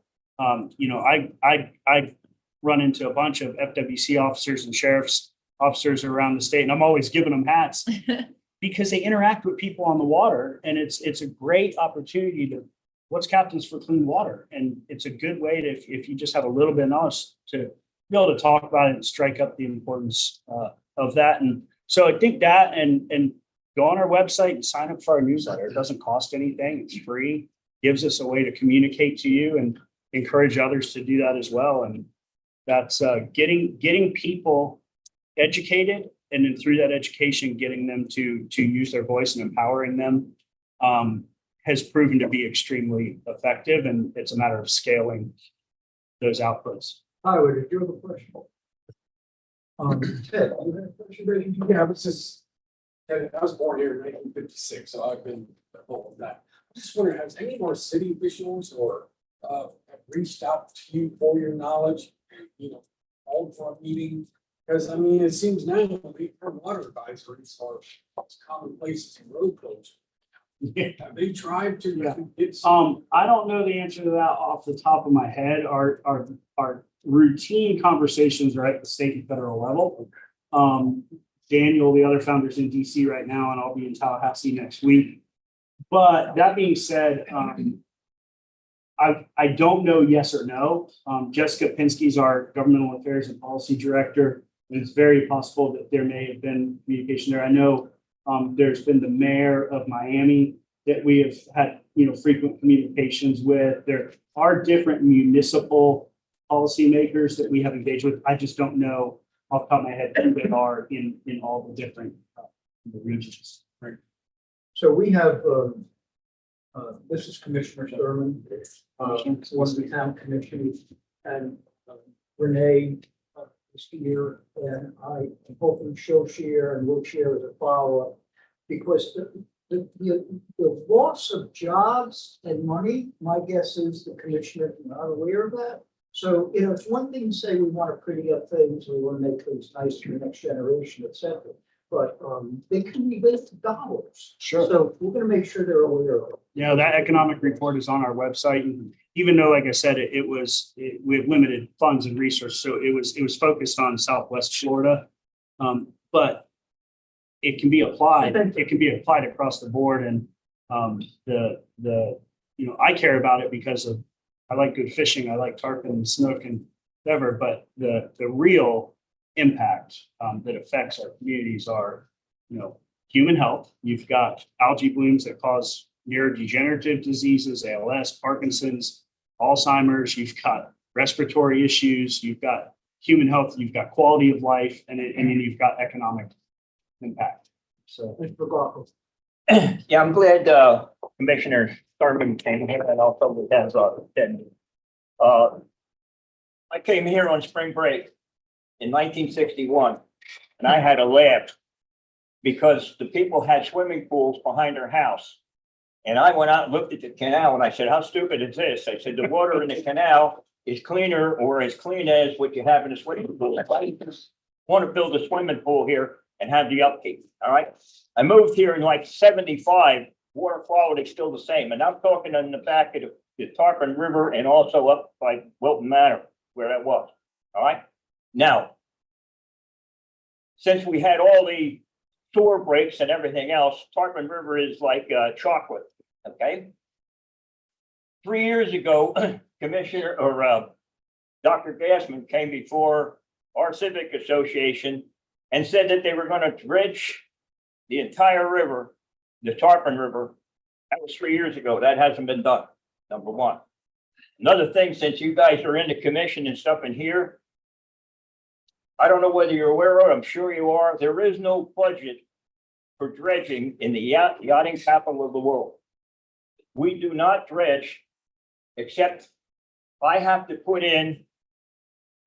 You know, I run into a bunch of FWC officers and sheriff's officers around the state, and I'm always giving them hats because they interact with people on the water, and it's a great opportunity to what's Captains for Clean Water, and it's a good way to if you just have a little bit of knowledge to be able to talk about it and strike up the importance of that. And so I think that and go on our website and sign up for our newsletter. It doesn't cost anything. It's free. Gives us a way to communicate to you and encourage others to do that as well. And that's getting people educated, and then through that education, getting them to use their voice and empowering them has proven to be extremely effective. And it's a matter of scaling those outputs. Highway, did you have a question? Ted, you have a question? Yeah, I was just, I was born here in 1956, so I've been involved with that. I'm just wondering, has any more city officials or have reached out to you for your knowledge, you know, all for a meeting? Because I mean, it seems now we have water advisories are commonplaces in road closure. Have they tried to? Yeah. It's, I don't know the answer to that off the top of my head. Our routine conversations are at the state and federal level. Daniel, the other founder's in DC right now, and I'll be in Tallahassee next week. But that being said, I don't know yes or no. Jessica Pinsky's our governmental affairs and policy director. And it's very possible that there may have been communication there. I know there's been the mayor of Miami that we have had, frequent communications with. There are different municipal policymakers that we have engaged with. I just don't know off the top of my head who they are in all the different regions. So we have, this is Commissioner Thurman, one of the town commissioners, and Renee is here, and I am hoping she'll share and we'll share as a follow-up. Because the loss of jobs and money, my guess is the commissioner is not aware of that. So, it's one thing to say we want to pretty up things, we want to make things nice for the next generation, et cetera. But they can be based on dollars. Sure. So we're going to make sure they're aware of it. Yeah, that economic report is on our website. And even though, like I said, we have limited funds and resources, so it was focused on Southwest Florida. But it can be applied. It can be applied across the board. And I care about it because I like good fishing. I like tarpon and snook and whatever. But the real impact that affects our communities are, human health. You've got algae blooms that cause neurodegenerative diseases, ALS, Parkinson's, Alzheimer's. You've got respiratory issues. You've got human health. You've got quality of life, and then you've got economic impact. So, Mr. McLaughlin. Yeah, I'm glad Commissioner Thurman came here and also the Den's attended. I came here on spring break in 1961, and I had a laugh because the people had swimming pools behind their house. And I went out and looked at the canal and I said, how stupid is this? I said, the water in the canal is cleaner or as clean as what you have in a swimming pool. If I just want to build a swimming pool here and have the upkeep, all right? I moved here in like 75, water quality is still the same. And I'm talking in the back of the Tarpon River and also up by Wilton Manor, where that was, all right? Now, since we had all the sewer breaks and everything else, Tarpon River is like chocolate, okay? 3 years ago, Commissioner or Dr. Gassman came before our civic association and said that they were going to dredge the entire river, the Tarpon River. That was 3 years ago. That hasn't been done, number one. Another thing, since you guys are in the commission and stuff in here, I don't know whether you're aware of it, I'm sure you are, there is no budget for dredging in the yachting capital of the world. We do not dredge, except I have to put in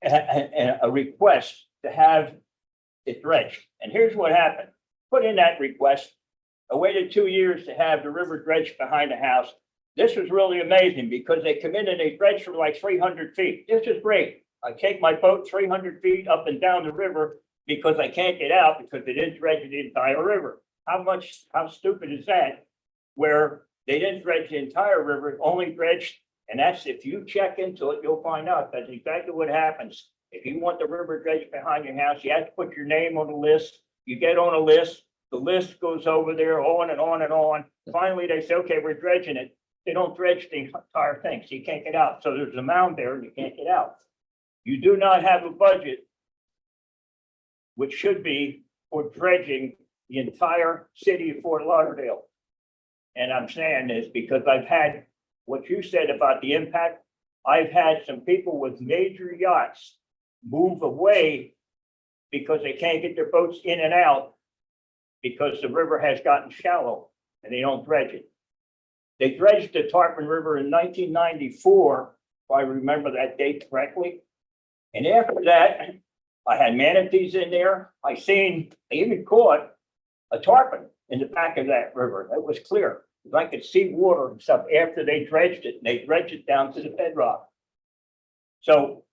a request to have it dredged. And here's what happened. Put in that request. I waited 2 years to have the river dredged behind the house. This was really amazing because they come in and they dredge for like 300 feet. This is great. I take my boat 300 feet up and down the river because I can't get out because they didn't dredge the entire river. How stupid is that? Where they didn't dredge the entire river, only dredged, and that's, if you check into it, you'll find out that's exactly what happens. If you want the river dredged behind your house, you have to put your name on the list. You get on a list, the list goes over there on and on and on. Finally, they say, okay, we're dredging it. They don't dredge the entire thing, so you can't get out. So there's a mound there and you can't get out. You do not have a budget, which should be for dredging the entire city of Fort Lauderdale. And I'm saying this because I've had what you said about the impact. I've had some people with major yachts move away because they can't get their boats in and out because the river has gotten shallow and they don't dredge it. They dredged the Tarpon River in 1994, if I remember that date correctly. And after that, I had manatees in there. I even caught a tarpon in the back of that river. That was clear. I could see water and stuff after they dredged it. And they dredged it down to the bedrock. So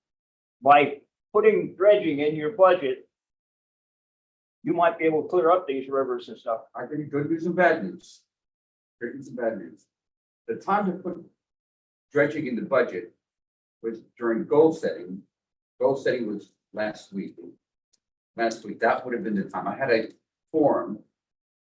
by putting dredging in your budget, you might be able to clear up these rivers and stuff. I think good news and bad news. Here's some bad news. The time to put dredging in the budget was during goal setting. Goal setting was last week. Last week, that would have been the time. I had a forum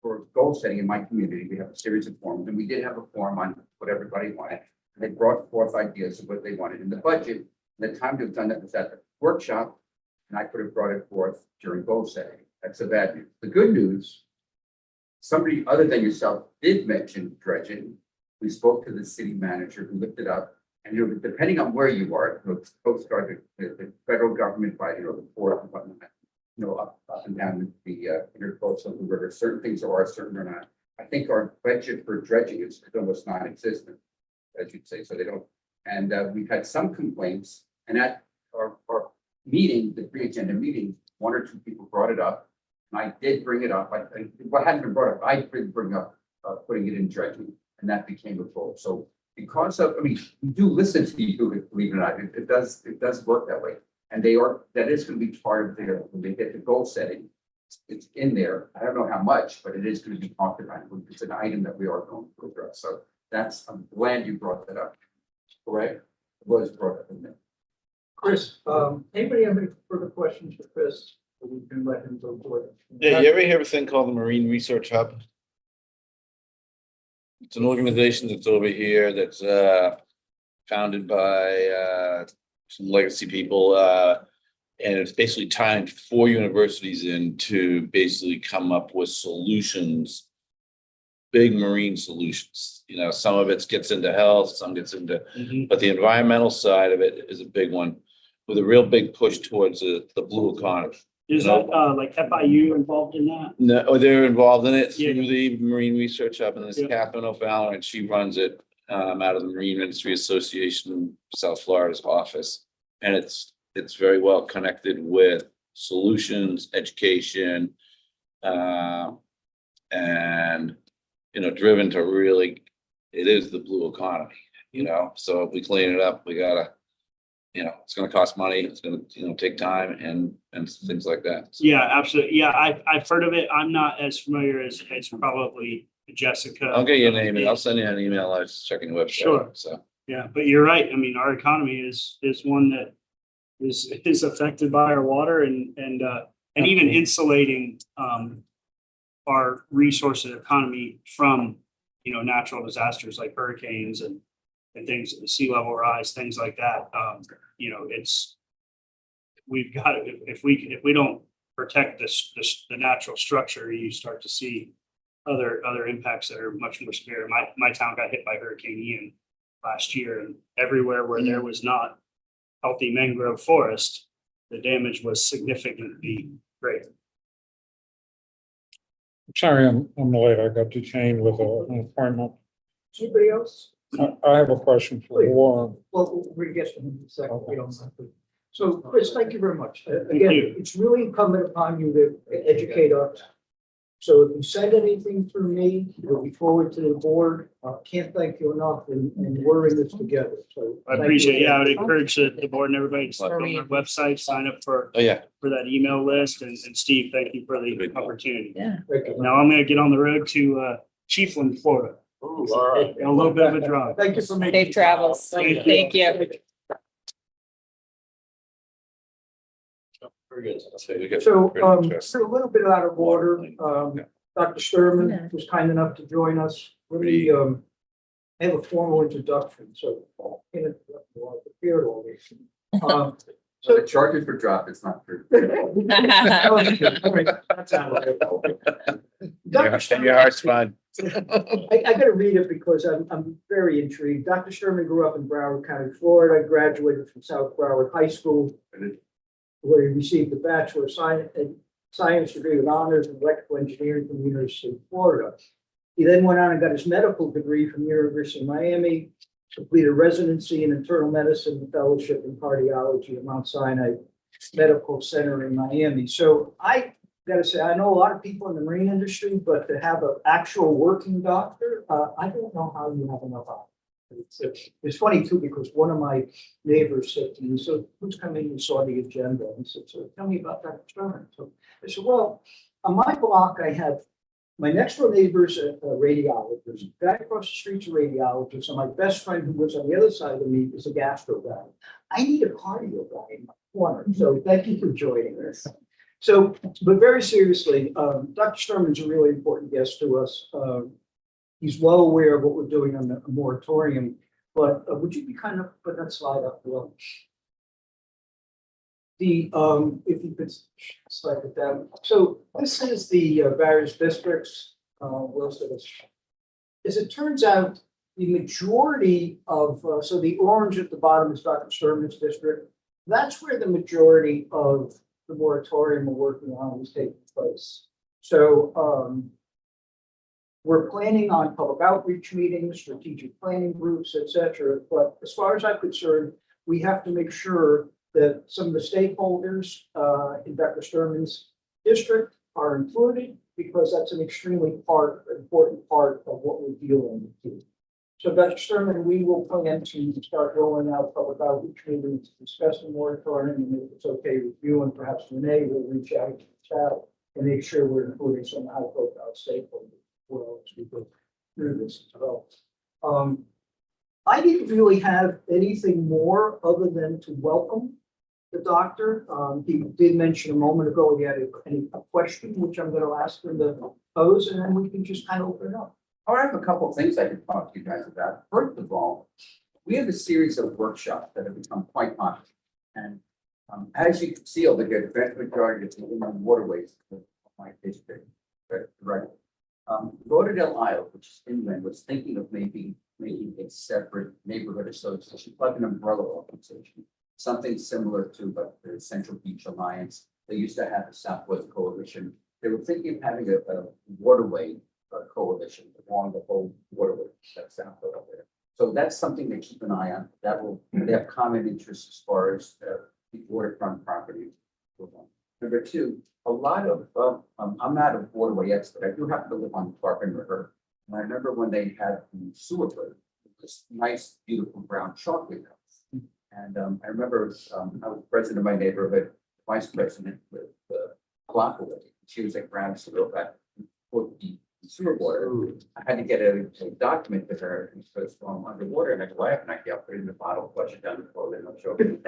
for goal setting in my community. We have a series of forums, and we did have a forum on what everybody wanted. And they brought forth ideas of what they wanted in the budget. And the time to have done that was at the workshop, and I could have brought it forth during goal setting. That's the bad news. The good news, somebody other than yourself did mention dredging. We spoke to the city manager who looked it up. And depending on where you are, the Coast Guard, the federal government, by the port, and whatnot, up and down the intercoastal river, certain things are, certain are not. I think our budget for dredging is almost non-existent, as you'd say. So they don't. And we've had some complaints, and at our meeting, the pre-agenda meeting, one or two people brought it up. And I did bring it up. What hadn't been brought up, I did bring up putting it in dredging, and that became a goal. So because of, we do listen to you, believe it or not, it does work that way. And that is going to be part of their, when they get the goal setting, it's in there. I don't know how much, but it is going to be talked about. It's an item that we are going to address. So I'm glad you brought that up. Correct? It was brought up in there. Chris, anybody have any further questions for Chris? Or we can let him go forward. Yeah, you ever hear of a thing called the Marine Research Hub? It's an organization that's over here that's founded by some legacy people. And it's basically tying 4 universities in to basically come up with solutions, big marine solutions. Some of it gets into health, some gets into, but the environmental side of it is a big one with a real big push towards the blue economy. Is that like FIU involved in that? No, they're involved in it Yeah. through the Marine Research Hub, and there's Yeah. Catherine O'Fallon, and she runs it out of the Marine Industry Association, South Florida's office. And it's very well connected with solutions, education, and driven to really, it is the blue economy, so if we clean it up, we gotta, it's gonna cost money, it's gonna, take time and things like that. So, Yeah, absolutely. Yeah, I've heard of it. I'm not as familiar as probably Jessica. I'll get your name and I'll send you an email. I was checking the website. Sure. So, Yeah, but you're right. I mean, our economy is one that is affected by our water and even insulating our resource and economy from, natural disasters like hurricanes and things, sea level rise, things like that. We've got, if we don't protect the natural structure, you start to see other impacts that are much more severe. My town got hit by Hurricane Ian last year, and everywhere where there was not healthy mangrove forest, the damage was significantly greater. Sorry, I'm late. I got detained with an appointment. Anybody else? I have a question for Warren. Well, we'll get to him in a second. We don't have to. So Chris, thank you very much. Thank Again, you. it's really incumbent upon you to educate us. So if you send anything through me, it'll be forwarded to the board. Can't thank you enough, and we're in this together. So I appreciate it. I would encourage the board and everybody to go on our website, sign up for oh yeah, that email list. And Steve, thank you for the opportunity. Yeah. Now I'm going to get on the road to Chiefland, Florida. Ooh, all right. A little bit of a drive. Thank you for making. Safe travels. Thank you. Very good. so we get So, pretty so interesting. a little bit out of order, Dr. Sturman was kind enough to join us. Really, I have a formal introduction, so in it, I prepared all this. So the charges were dropped, it's not true. Your heart's fine. I gotta read it because I'm very intrigued. Dr. Sturman grew up in Broward County, Florida, graduated from South Broward High School, where he received a Bachelor of Science degree with honors in electrical engineering from the University of Florida. He then went on and got his medical degree from the University of Miami, completed residency in internal medicine and fellowship in cardiology at Mount Sinai Medical Center in Miami. So I gotta say, I know a lot of people in the marine industry, but to have an actual working doctor, I don't know how you have enough of it. It's funny too, because one of my neighbors said to me, so who's coming and saw the agenda? And he said, so tell me about Dr. Sturman. So I said, well, on my block, I have My next door neighbor's a radiologist. Guy across the street's a radiologist, and my best friend who lives on the other side of me is a gastro guy. I need a cardio guy in my corner, so thank you for joining us. So, but very seriously, Dr. Sturman's a really important guest to us. He's well aware of what we're doing on the moratorium, but would you be kind of put that slide up, Will? If you could slide it down. So this is the various districts, as it turns out, the majority of, so the orange at the bottom is Dr. Sturman's district. That's where the majority of the moratorium we're working on is taking place. So we're planning on public outreach meetings, strategic planning groups, et cetera. But as far as I'm concerned, we have to make sure that some of the stakeholders in Dr. Sturman's district are included, because that's an extremely important part of what we're dealing with. So Dr. Sturman, we will plan to start rolling out public outreach meetings to discuss the moratorium, and if it's okay with you and perhaps Renee, we'll reach out to the chat and make sure we're including some high profile stakeholders as well as we go through this as well. I didn't really have anything more other than to welcome the doctor. He did mention a moment ago he had a question, which I'm going to ask him to pose, and then we can just kind of open it up. I have a couple of things I could talk to you guys about. First of all, we have a series of workshops that have become quite popular. And as you can see over here, the vast majority of the inland waterways of my district, right? Lauderdale Isle, which is inland, was thinking of maybe making a separate neighborhood association, like an umbrella organization, something similar to like the Central Beach Alliance. They used to have the Southwest Coalition. They were thinking of having a waterway coalition along the whole waterway that's out there. So that's something to keep an eye on. They have common interests as far as the waterfront property. Number two, a lot of, I'm not a waterway expert. I do happen to live on the Clarkin River. And I remember when they had the sewer bird, this nice, beautiful brown chocolate house. And I remember I was president of my neighborhood, vice president with Blockaway. She was at Ground Zero back for the sewer water. I had to get a document with her because I'm underwater, and I go, I have an idea, I'll put it in the bottle, flush it down the toilet, and I'll show you.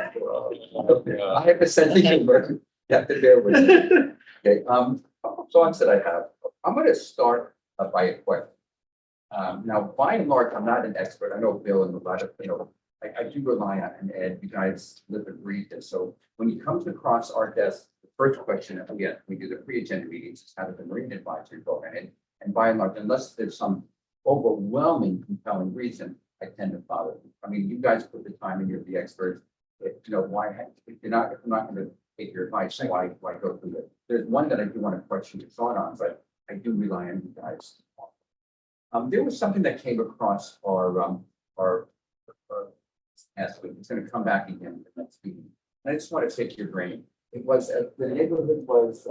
I have a sense of humor. You have to bear with me. Okay, songs that I have. I'm going to start by a question. Now, by and large, I'm not an expert. I know Bill and a lot of, I do rely on an Ed. You guys live and breathe this. So when you come across our desk, the first question, again, we do the pre-agenda meetings, is how does the Marine Advisory Program? And by and large, unless there's some overwhelming, compelling reason, I tend to follow. I mean, you guys put the time in, you're the experts. Why, if I'm not going to take your advice, why go through it? There's one that I do want to question your thought on, but I do rely on you guys. There was something that came across our last week. It's going to come back again the next meeting. And I just want to take your brain. It was the neighborhood was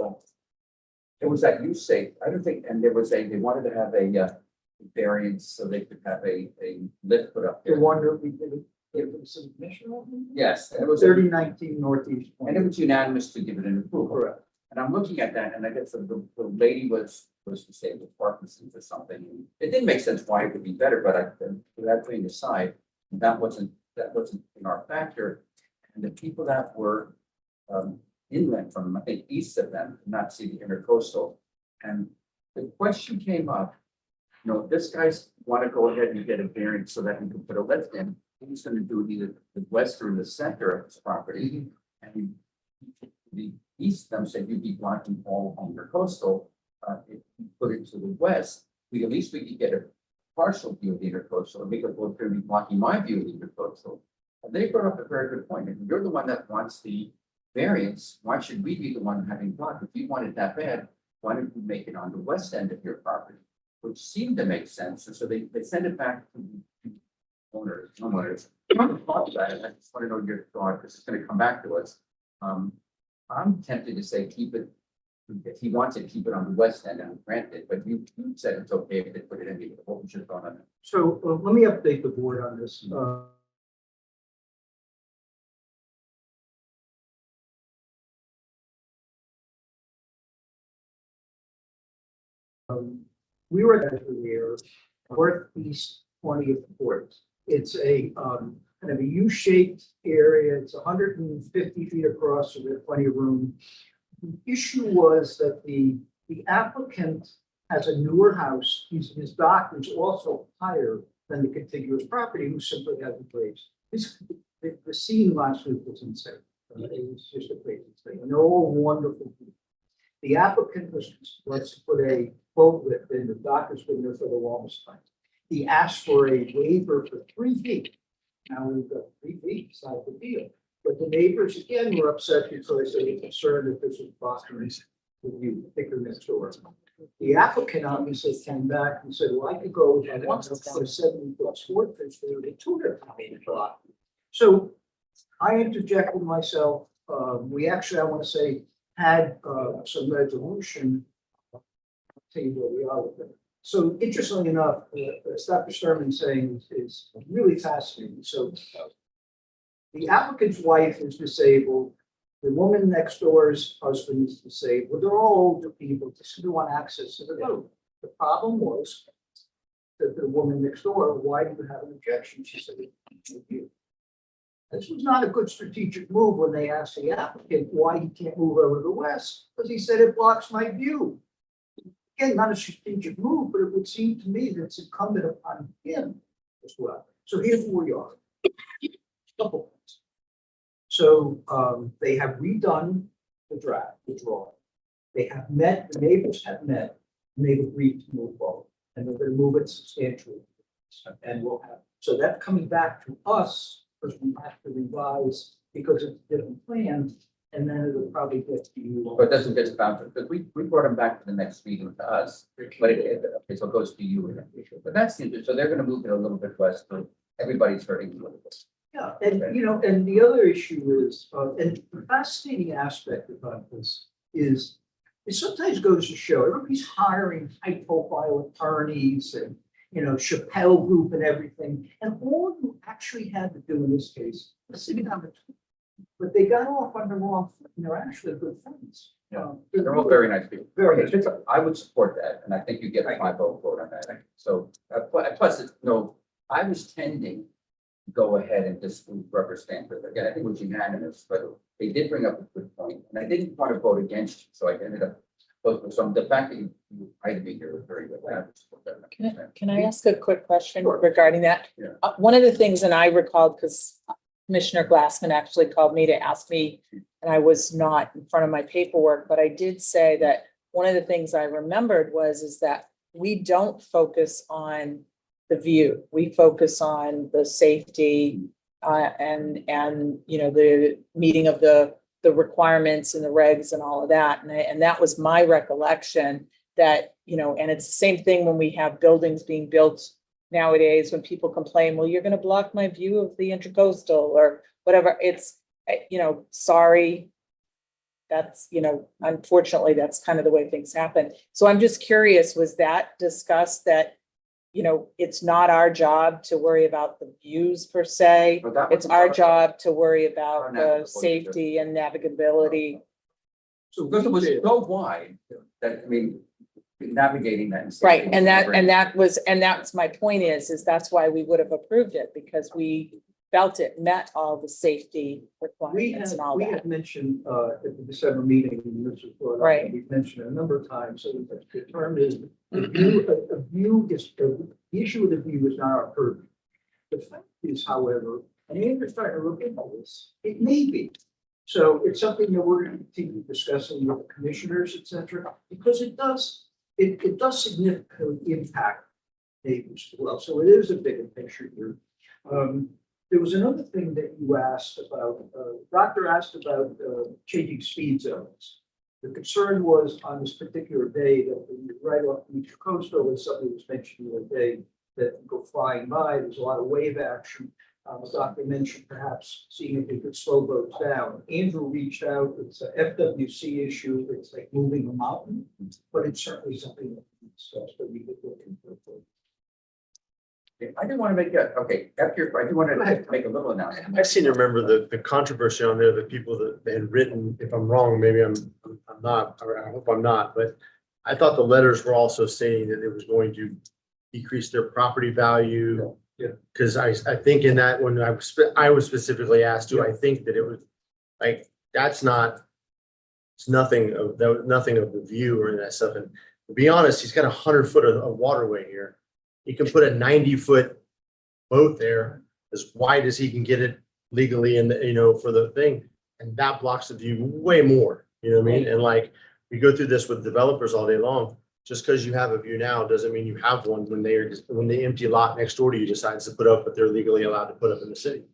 it was that you say, I don't think, and there was they wanted to have a variance so they could have a lift put up I there. wonder if we could give them some admission. Yes, and it was 3019 Northeast. and it was unanimous to give it an approval. Correct. And I'm looking at that, and I guess the lady was disabled with Parkinson's or something. And it didn't make sense why it would be better, but for that being aside, that wasn't in our factor. And the people that were inland from, I think, east of them, did not see the intercoastal. And the question came up, this guy's want to go ahead and get a variance so that he can put a lift in. He's going to do either the west or the center of his property. And the east of them said you'd be blocking all on your coastal. If you put it to the west, at least we could get a partial view of the intercoastal, and we could go through and be blocking my view of the intercoastal. And they brought up a very good point. If you're the one that wants the variance, why should we be the one having blocked? If you want it that bad, why don't you make it on the west end of your property? Which seemed to make sense. And so they send it back to the homeowners. Thought about it. I just want to know your thought, because it's going to come back to us. I'm tempted to say keep it. If he wants it, keep it on the west end and grant it, but you said it's okay if they put it in. What was your thought on it? So let me update the board on this. we were at there, northeast 20th Court. It's a kind of a U-shaped area. It's 150 feet across, so there's plenty of room. The issue was that the applicant has a newer house. His dock is also higher than the contiguous property, who simply hasn't raised. The scene last week was insane. It was just a crazy thing. And they're all wonderful people. The applicant wants to put a boat lift in. The dock has been there for the longest time. He asked for a waiver for 3 feet. Now we've got 3 feet, it's not a big deal. But the neighbors again were upset because they were concerned that this was blocking the view, particularly next door. The applicant obviously came back and said, well, I could go, I want to have a 70-foot swordfish there, they took it. So I interjected myself. We actually, I want to say, had some resolution. I'll tell you where we are with it. So interestingly enough, as Dr. Sturman saying is really fascinating. So the applicant's wife is disabled. The woman next door's husband is disabled. They're all older people. They still want access to the road. The problem was that the woman next door, why do you have an objection? She said, this was not a good strategic move when they asked the applicant why he can't move over to the west, because he said it blocks my view. Again, not a strategic move, but it would seem to me that it's incumbent upon him as well. So here's where we are. Couple things. So they have redone the drawing. They have met, the neighbors have met, and they've agreed to move forward. And they're going to move it substantially. And we'll have, so that's coming back to us, because we have to revise because it's a different plan, and then it'll probably get to you. But it doesn't get bounced, because we brought them back to the next meeting to us, but okay, so it goes to you. But that's interesting, so they're gonna move it a little bit west, so everybody's hurting a little bit. Yeah, and you know, and the other issue is, and the fascinating aspect about this is, it sometimes goes to show everybody's hiring high profile attorneys and, you know, Chappelle Group and everything. And all you actually had to do in this case was sitting on the top. But they got off on the wrong foot, and they're actually good friends. Yeah. They're all very nice people. Very It's- I would support that, and I think you get my vote on that. So, plus, it's, no, I was tending to go ahead and just rubber stamp it. Again, I think it was unanimous, but they did bring up a good point, and I didn't want to vote against you, so I ended up. But so the fact that you tried to be here was very good. I would support that. Can I ask a quick question Sure. regarding that? Yeah. One of the things, and I recalled, because Commissioner Glassman actually called me to ask me, and I was not in front of my paperwork, but I did say that one of the things I remembered is that we don't focus on the view. We focus on the safety and you know, the meeting of the requirements and the regs and all of that. And that was my recollection that, you know, and it's the same thing when we have buildings being built nowadays, when people complain, well, you're going to block my view of the intercoastal or whatever. It's, you know, sorry. That's, you know, unfortunately, that's kind of the way things happen. So I'm just curious, was that discussed that, you know, it's not our job to worry about the views per se. But that was It's our part of job to worry about Our the navigability. safety and navigability. So Because it was so wide that, I mean, navigating that. Right, and that's my point is that's why we would have approved it, because we felt it met all the safety requirements and all We that. had mentioned at the December meeting, and this was brought up, Right. and we've mentioned it a number of times, so the term is, a view is, the issue of the view is not our purview. The fact is, however, and we're starting to look into this, it may be. So it's something that we're going to continue discussing with the commissioners, et cetera, because it does significantly impact neighbors as well. So it is a bigger picture here. There was another thing that you asked about, Doctor asked about changing speed zones. The concern was on this particular day that when you're right off the Beach Coastal, as somebody was mentioning the other day, that go flying by, there's a lot of wave action. The doctor mentioned perhaps seeing if they could slow boats down. Andrew reached out, it's a FWC issue, it's like moving a mountain, but it's certainly something that we discussed, that we could look into. I didn't want to make that, okay, after, I do want to make a little announcement. I seem to remember the controversy on there, the people that they had written, if I'm wrong, maybe I'm not, or I hope I'm not, but I thought the letters were also saying that it was going to decrease their property value. Yeah. Cause I think in that, when I was specifically asked to, I think that it was like, that's not, it's nothing of the view or any of that stuff. And to be honest, he's got 100 foot of waterway here. He can put a 90 foot boat there as wide as he can get it legally and, for the thing. And that blocks the view way more, you know what I mean? And like, we go through this with developers all day long. Just because you have a view now doesn't mean you have one when the empty lot next door to you decides to put up what they're legally allowed to put up in the city.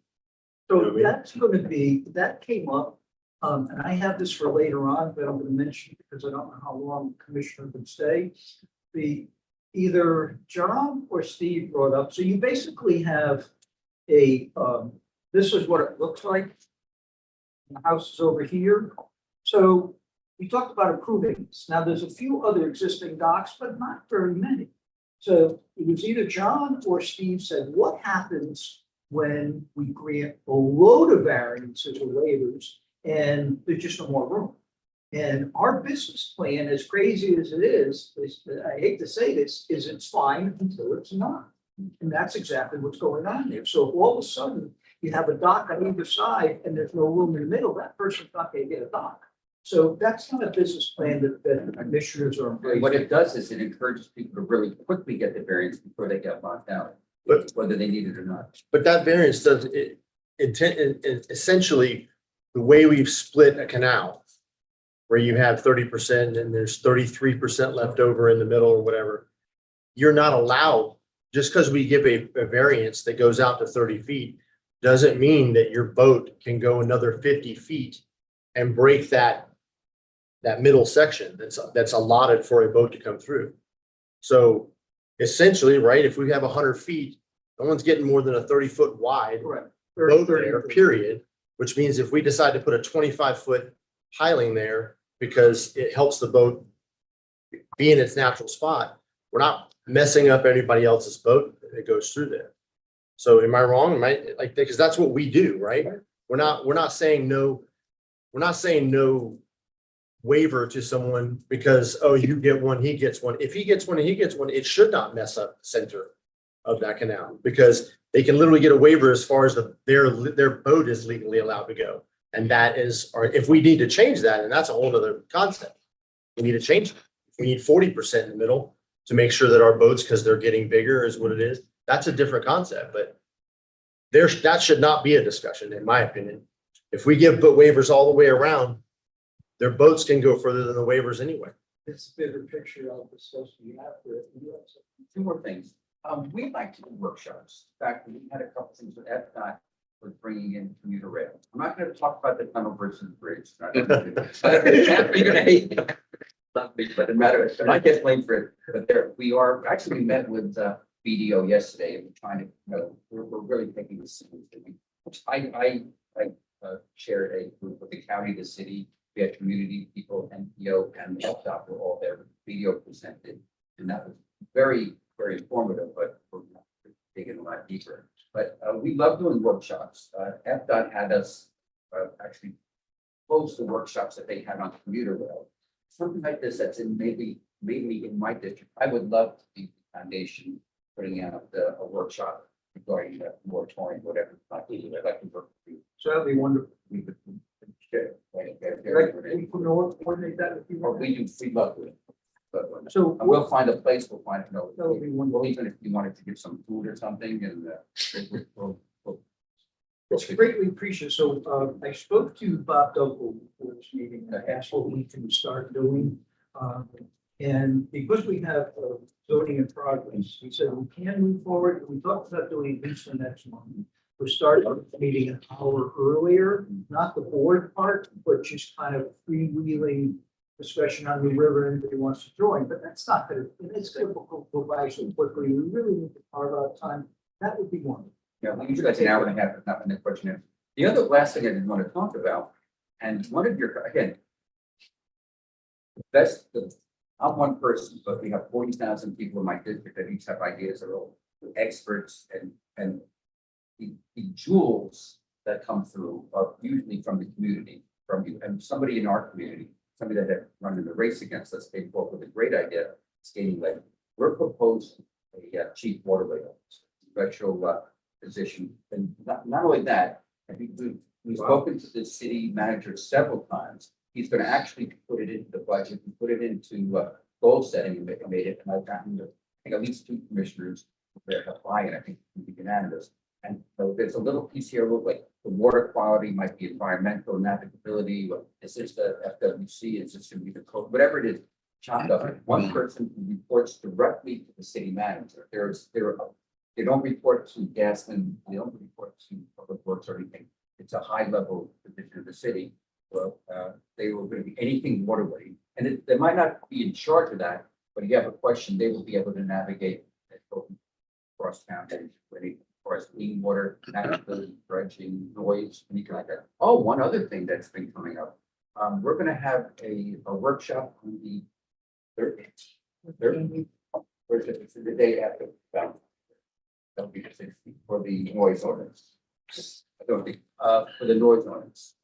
You know what I So mean? that's gonna be, that came up, and I have this for later on, but I'm gonna mention it because I don't know how long the commissioner would stay. Either John or Steve brought up, so you basically have this is what it looks like. The house is over here. So we talked about improving this. Now, there's a few other existing docks, but not very many. So it was either John or Steve said, what happens when we grant a load of variances or waivers and there's just no more room? And our business plan, as crazy as it is, I hate to say this, is it's fine until it's not. And that's exactly what's going on there. So if all of a sudden you have a dock on either side and there's no room in the middle, that person's not gonna get a dock. So that's not a business plan that commissioners are embracing. What it does is it encourages people to really quickly get the variance before they get locked out, But- whether they need it or not. But that variance does essentially the way we've split a canal, where you have 30% and there's 33% left over in the middle or whatever. You're not allowed, just because we give a variance that goes out to 30 feet, doesn't mean that your boat can go another 50 feet and break that middle section that's allotted for a boat to come through. So essentially, right, if we have 100 feet, no one's getting more than a 30-foot wide Correct. boat there, period, which means if we decide to put a 25-foot piling there because it helps the boat be in its natural spot, we're not messing up anybody else's boat that goes through there. So am I wrong? Am I like, because that's what we do, right? We're not saying no waiver to someone because, oh, you get one, he gets one. If he gets one and he gets one, it should not mess up the center of that canal because they can literally get a waiver as far as their boat is legally allowed to go. And that is, or if we need to change that, and that's a whole other concept. We need to change it. We need 40% in the middle to make sure that our boats, because they're getting bigger is what it is. That's a different concept, but that should not be a discussion, in my opinion. If we give boat waivers all the way around, their boats can go further than the waivers anyway. It's a bigger picture I'll discuss with you after. Two more things. We'd like to do workshops. In fact, we had a couple things with FDOT for bringing in commuter rail. I'm not going to talk about the tunnel versus the bridge. You're gonna hate me. Love me, but it matters. And I get blamed for it. But we met with BDO yesterday and we're trying to, we're really taking this seriously. I chaired a group with the county, the city. We had community people, NPO and FDOT were all there. BDO presented, and that was very, very informative, but we're digging a lot deeper. But we love doing workshops. FDOT had us actually close the workshops that they had on commuter rail. Something like this that's mainly in my district. I would love to be the foundation putting out a workshop regarding the moratorium, whatever. I'd like to work with you. So that'd be wonderful. We could share. We can coordinate that if you Or want. we love it. But So we'll find a place, we'll find, that would be wonderful. well, even if you wanted to get some food or something and we'll. It's greatly appreciated. So I spoke to Bob Doble for this meeting. I asked what we can start doing. And because we have zoning in progress, we said we can move forward. We talked about doing this the next month. We're starting the meeting an hour earlier, not the board part, but just kind of freewheeling discussion on the river. Anybody wants to join, but that's not gonna, it's gonna go by so quickly. We really need to carve out time. That would be wonderful. Yeah, we usually like an hour and a half, if not the question. The other last thing I didn't want to talk about, and one of your, again, I'm one person, but we have 40,000 people in my district that each have ideas, are all experts, and the jewels that come through are usually from the community, from you, and somebody in our community. somebody that had run in the race against us came forward with a great idea, skating lake. We're proposing a chief waterway officer, special position. And not only that, I think we've spoken to the city manager several times. He's gonna actually put it into the budget and put it into goal setting and made it. And I've gotten, I think, at least 2 commissioners that apply, and I think it can be unanimous. And so there's a little piece here, look like the water quality might be environmental navigability, or is this the FWC, is this gonna be the code, whatever it is, chopped up. One person who reports directly to the city manager. They don't report to Gaston, they don't report to Public Works or anything. It's a high level position of the city. Well, they will be anything waterway, and they might not be in charge of that, but if you have a question, they will be able to navigate across town, as far as clean water, navigability, dredging, noise, anything like that. Oh, one other thing that's been coming up, we're gonna have a workshop on the third, where's it? It's the day after. That'll be the 16th for the noise ordinance. I don't think, for the noise ordinance,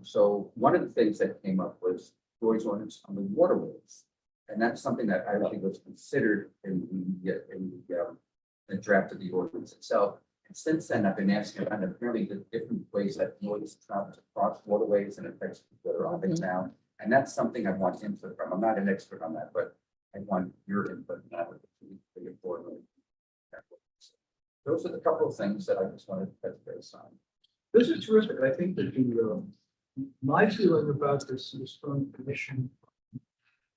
so one of the things that came up was noise ordinance on the waterways. And that's something that I don't think was considered in the draft of the ordinance itself. And since then, I've been asking about apparently the different ways that noise travels across waterways and affects people that are on it now. And that's something I want input from. I'm not an expert on that, but I want your input on that. Those are the couple of things that I just wanted to touch base on. This is terrific. I think that my feeling about this is from the commission.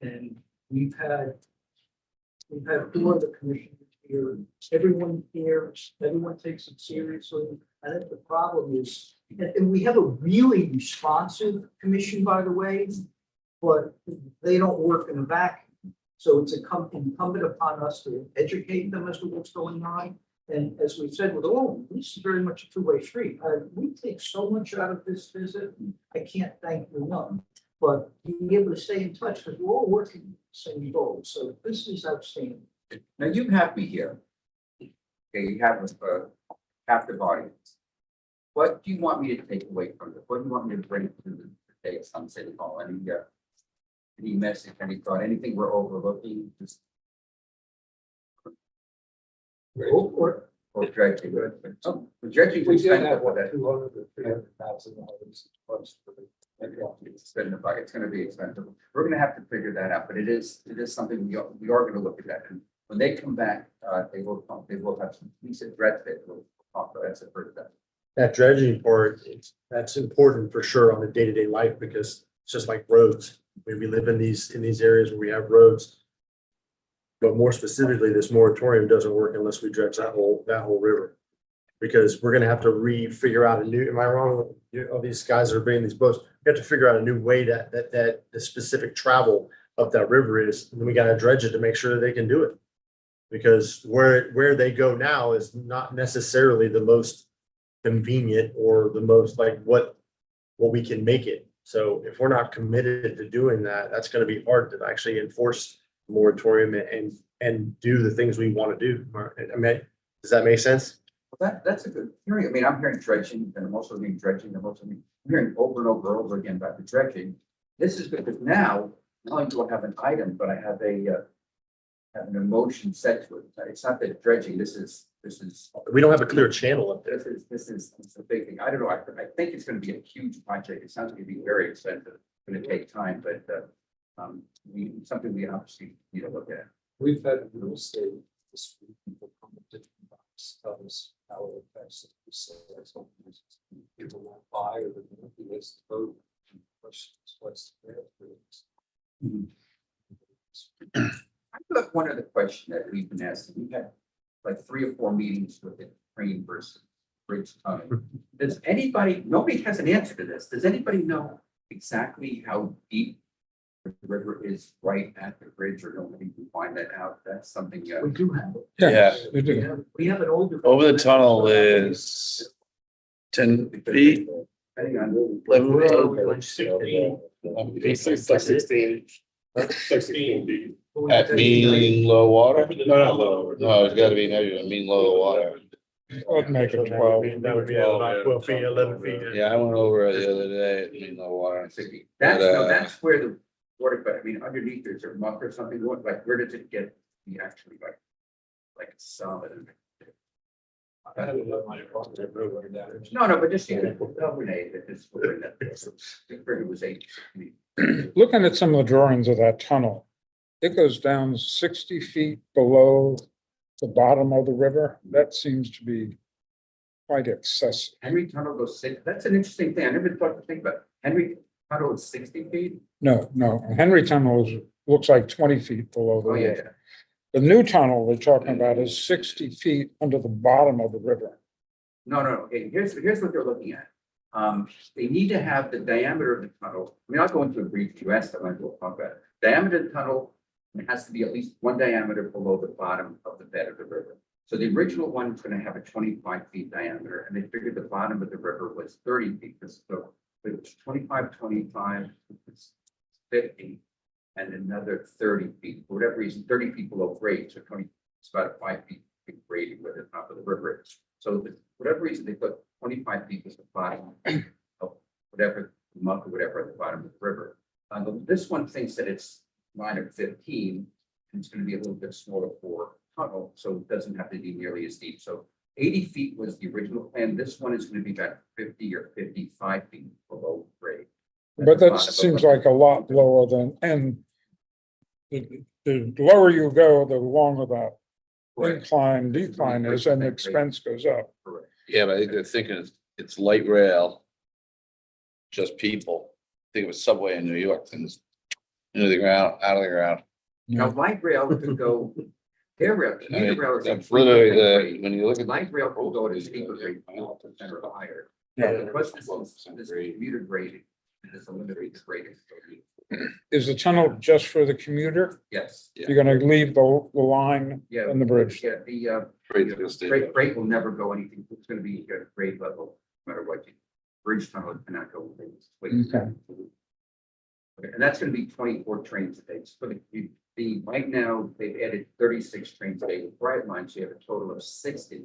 And we've had 4 of the commissioners here, everyone here, everyone takes it seriously. I think the problem is, and we have a really responsive commission, by the way, but they don't work in a vacuum. So it's incumbent upon us to educate them as to what's going on. And as we've said with all, this is very much a 2-way street. We take so much out of this visit. I can't thank you enough. But being able to stay in touch because we're all working the same goal. So this is outstanding. Now you have me here. Okay, you have a captive audience. What do you want me to take away from it? What do you want me to bring to the day at Sun City Hall? Any message, any thought, anything we're overlooking? Just or dredging. Oh, dredging. We did have what, 200 or 300,000 dollars. It's gonna be expensive. We're gonna have to figure that out, but it is something we are gonna look at that. And when they come back, they will have some decent dredge that we'll talk about. That's the first step. That dredging part, that's important for sure on the day-to-day life because it's just like roads. We live in these areas where we have roads. But more specifically, this moratorium doesn't work unless we dredge that whole river. Because we're gonna have to figure out a new, am I wrong? All these guys that are bringing these boats, we have to figure out a new way that the specific travel of that river is. And we gotta dredge it to make sure that they can do it. Because where they go now is not necessarily the most convenient or the most like what we can make it. So if we're not committed to doing that, that's gonna be hard to actually enforce the moratorium and do the things we want to do. I mean, does that make sense? That's a good hearing. I mean, I'm hearing dredging and I'm also hearing dredging. I'm hearing over and over and over again about the dredging. This is good because now, not only do I have an item, but I have an emotion set to it. It's not that dredging, this is. We don't have a clear channel up there. This is a big thing. I don't know. I think it's going to be a huge project. It sounds like it'd be very expensive. It's going to take time, but something we obviously need to look at. We've had real estate, this people come to different boxes, tell us how it affects the resale. People won't buy or they list the vote. Questions, what's the I do have one other question that we've been asking. We've had like 3 or 4 meetings with the train versus bridge tunnel. Does anybody, nobody has an answer to this. Does anybody know exactly how deep the river is right at the bridge, or nobody can find that out? That's something. We do have it. Yeah. We have an older. Over the tunnel is 10 feet. Depending on. 11 at mean low water? No, not low. No, it's gotta be heavier, mean low water. I'd make it 12. That would be about 12 feet, 11 feet. Yeah, I went over it the other day, I mean, the water. 60. That's, no, But, that's where the water, but I mean, underneath there's a muck or something going, like, where does it get, the actually like solid? I haven't let my apartment road damage. No, but just, you know, overlay that this, it was 8. Looking at some of the drawings of that tunnel, it goes down 60 feet below the bottom of the river. That seems to be quite excessive. Henry Tunnel goes 6, that's an interesting thing, I never thought to think about, Henry Tunnel is 60 feet? No, Henry Tunnel looks like 20 feet below the Oh, yeah, river. The new tunnel they're talking about is 60 feet under the bottom of the river. No, okay, here's what they're looking at. They need to have the diameter of the tunnel, I mean, I'll go into a brief, you asked, we'll talk about it. Diameter of the tunnel, it has to be at least one diameter below the bottom of the bed of the river. So the original one is gonna have a 25 feet diameter, and they figured the bottom of the river was 30 feet, so it was 25, 25, it's 50, and another 30 feet, for whatever reason, 30 feet below grade, so 20, it's about a 5 feet grade where the top of the river is. So for whatever reason, they put 25 feet as the bottom of whatever muck or whatever at the bottom of the river. This one thinks that it's line of 15, and it's gonna be a little bit smaller for tunnel, so it doesn't have to be nearly as deep. So 80 feet was the original plan. This one is gonna be about 50 or 55 feet below grade. But that seems like a lot lower than, and the lower you go, the longer that decline is, and the expense goes up. Correct. Yeah, but I think they're thinking it's light rail. Just people. Think of a subway in New York, things into the ground, out of the ground. Now, light rail could go, air rail, I commuter mean, rail is like that's literally 3% the, grade. when you look at. Light rail will go to steeper grade, 12% or higher. Yeah. The question is, this commuter grading, is a limited grading. Is the tunnel just for the commuter? Yes, You're gonna leave the line yeah. and the bridge? Yeah, the, Freight that'll stay. freight will never go anything, it's gonna be at grade level, no matter what you, bridge tunnel cannot go. Okay. Okay, and that's gonna be 24 trains a day. So right now, they've added 36 trains a day with bright lines, so you have a total of 60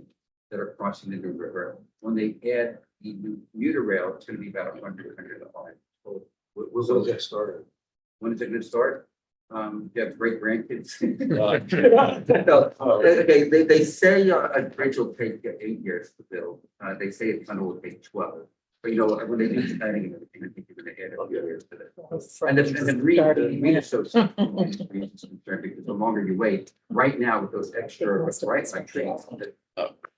that are crossing the new river. When they add the new commuter rail, it's gonna be about 105. So When's it get started? when is it gonna start? You have great grandkids. Right. No, okay, they say a bridge will take 8 years to build. They say a tunnel will take 12. But you know, when they do planning and everything, I think you're gonna add a few years to that. And then read association is concerned because the longer you wait, right now with those extra bright side trains.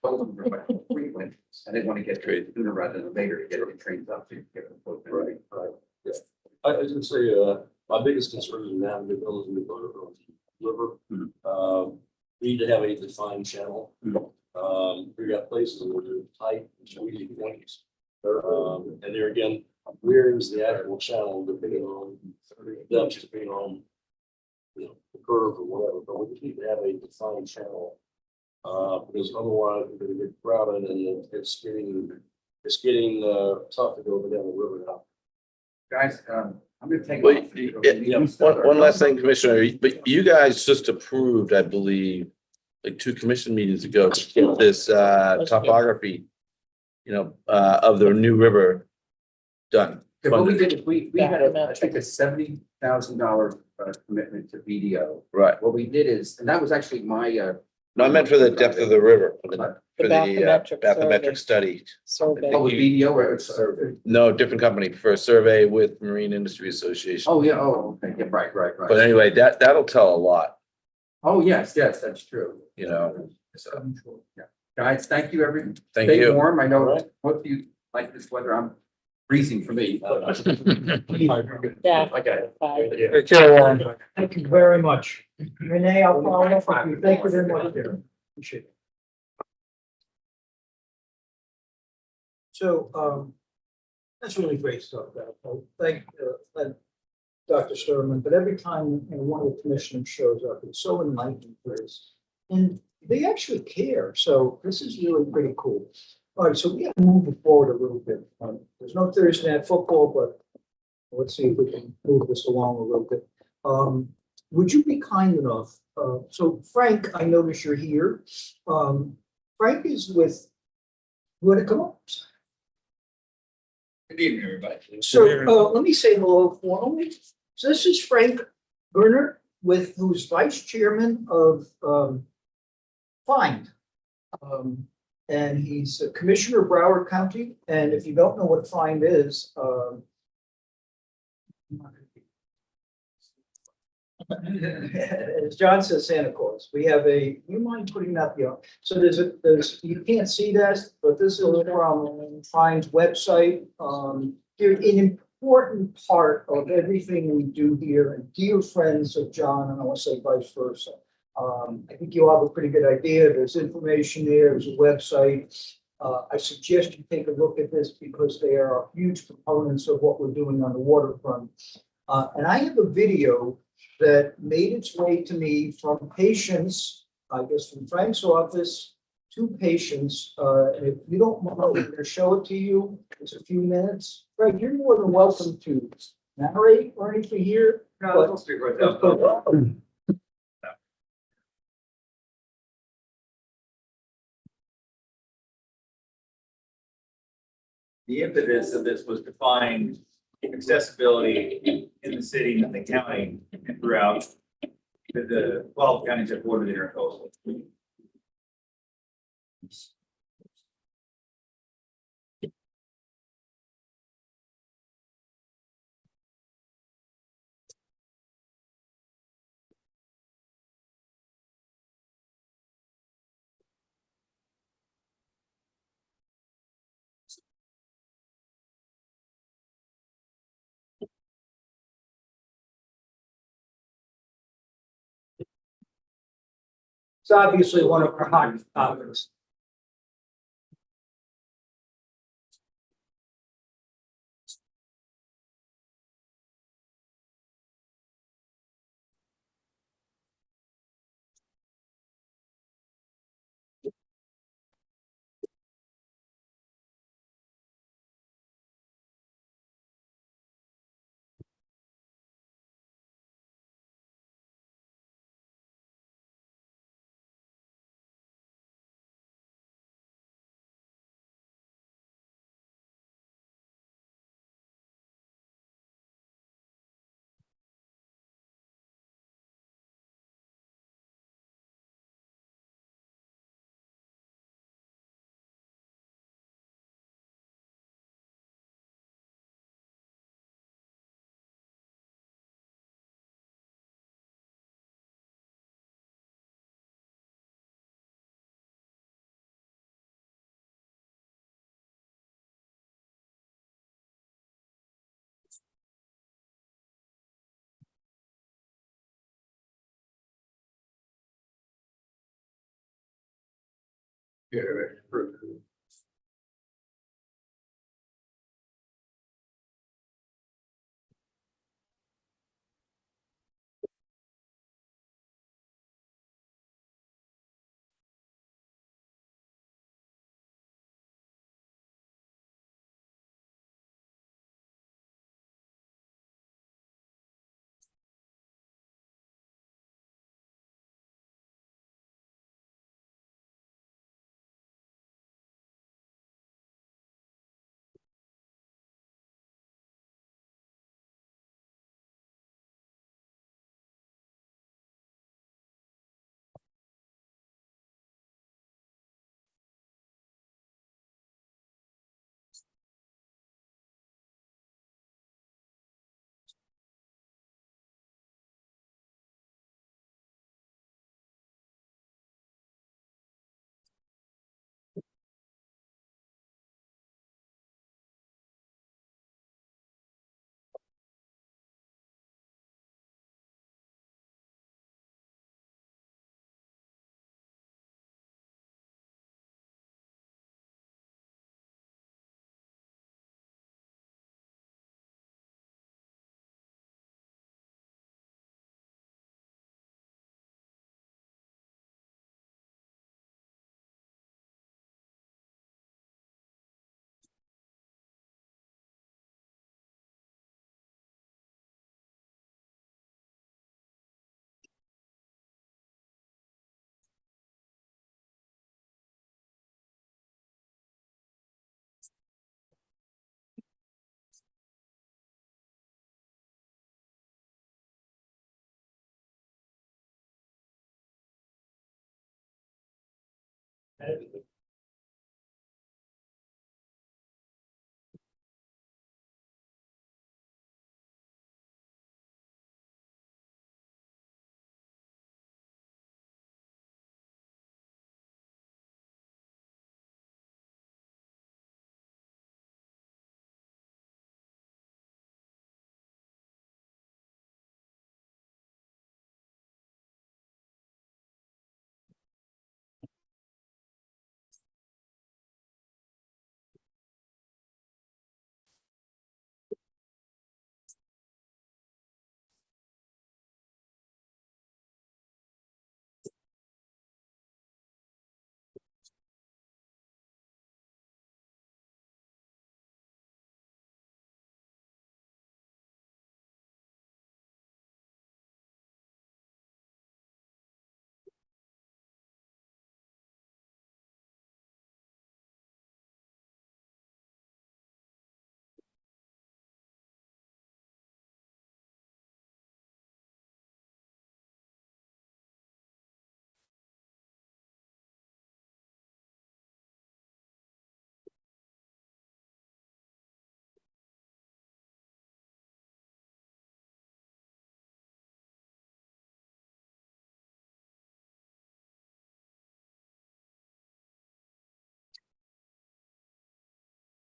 Both of them are quite frequent, and they want to get trained sooner rather than later to get the trains up to get them both. Right. Yeah. I was gonna say, my biggest concern is navigability of the river. We need to have a defined channel. We got places where they're tight, squeaky points. And there again, where is the actual channel depending on depth, depending on, you know, the curve or whatever, but we need to have a defined channel. Because otherwise we're gonna get crowded and it's getting tough to go down the river now. Guys, I'm gonna take. Well, off. one last thing, Commissioner, but you guys just approved, I believe, like 2 commission meetings ago, to get this topography, of the new river done. Yeah, what we did is we had I think a $70,000 commitment to BDO. Right. What we did is, and that was actually my. No, I meant for the depth of the river, for the bathymetric bathymetric study. Survey. Oh, with BDO or it's. No, different company for a survey with Marine Industry Association. Oh, yeah, okay, yeah, right. But anyway, that'll tell a lot, Oh, yes, that's true. So, Yeah. Guys, thank you, everyone. thank Stay you. warm. I know, All right. hope you like this weather. I'm freezing for me. Yeah. I got it. Bye. Take care, Warren. Thank you very much. Renee, I'll follow up with you. Thank you very much, dear. Appreciate it. So, that's really great stuff, thank Dr. Sturman, but every time, one of the commissioners shows up, it's so enlightening for us. And they actually care, so this is really pretty cool. All right, so we have to move it forward a little bit. There's no Thursday night football, but let's see if we can move this along a little bit. Would you be kind enough, so Frank, I notice you're here. Frank is with You want to come up? Good evening, everybody. So, let me say hello formally. So this is Frank Berner who's vice chairman of, Find. And he's a commissioner of Broward County, and if you don't know what Find is, as John says, Santa Claus, we have you mind putting that, so you can't see this, but this is from Find's website. They're an important part of everything we do here, and dear friends of John, and I want to say vice versa. I think you'll have a pretty good idea. There's information there, there's a website. I suggest you take a look at this because they are huge components of what we're doing on the waterfront. And I have a video that made its way to me from patients, I guess from Frank's office to patients. And if you don't mind, I'm going to show it to you. It's a few minutes. Frank, you're more than welcome to narrate or anything here. No, I'll speak right now. The impetus of this was to find accessibility in the city and the county and throughout the 12 counties that border the intercoastal. It's obviously one of our hot topics. Yeah,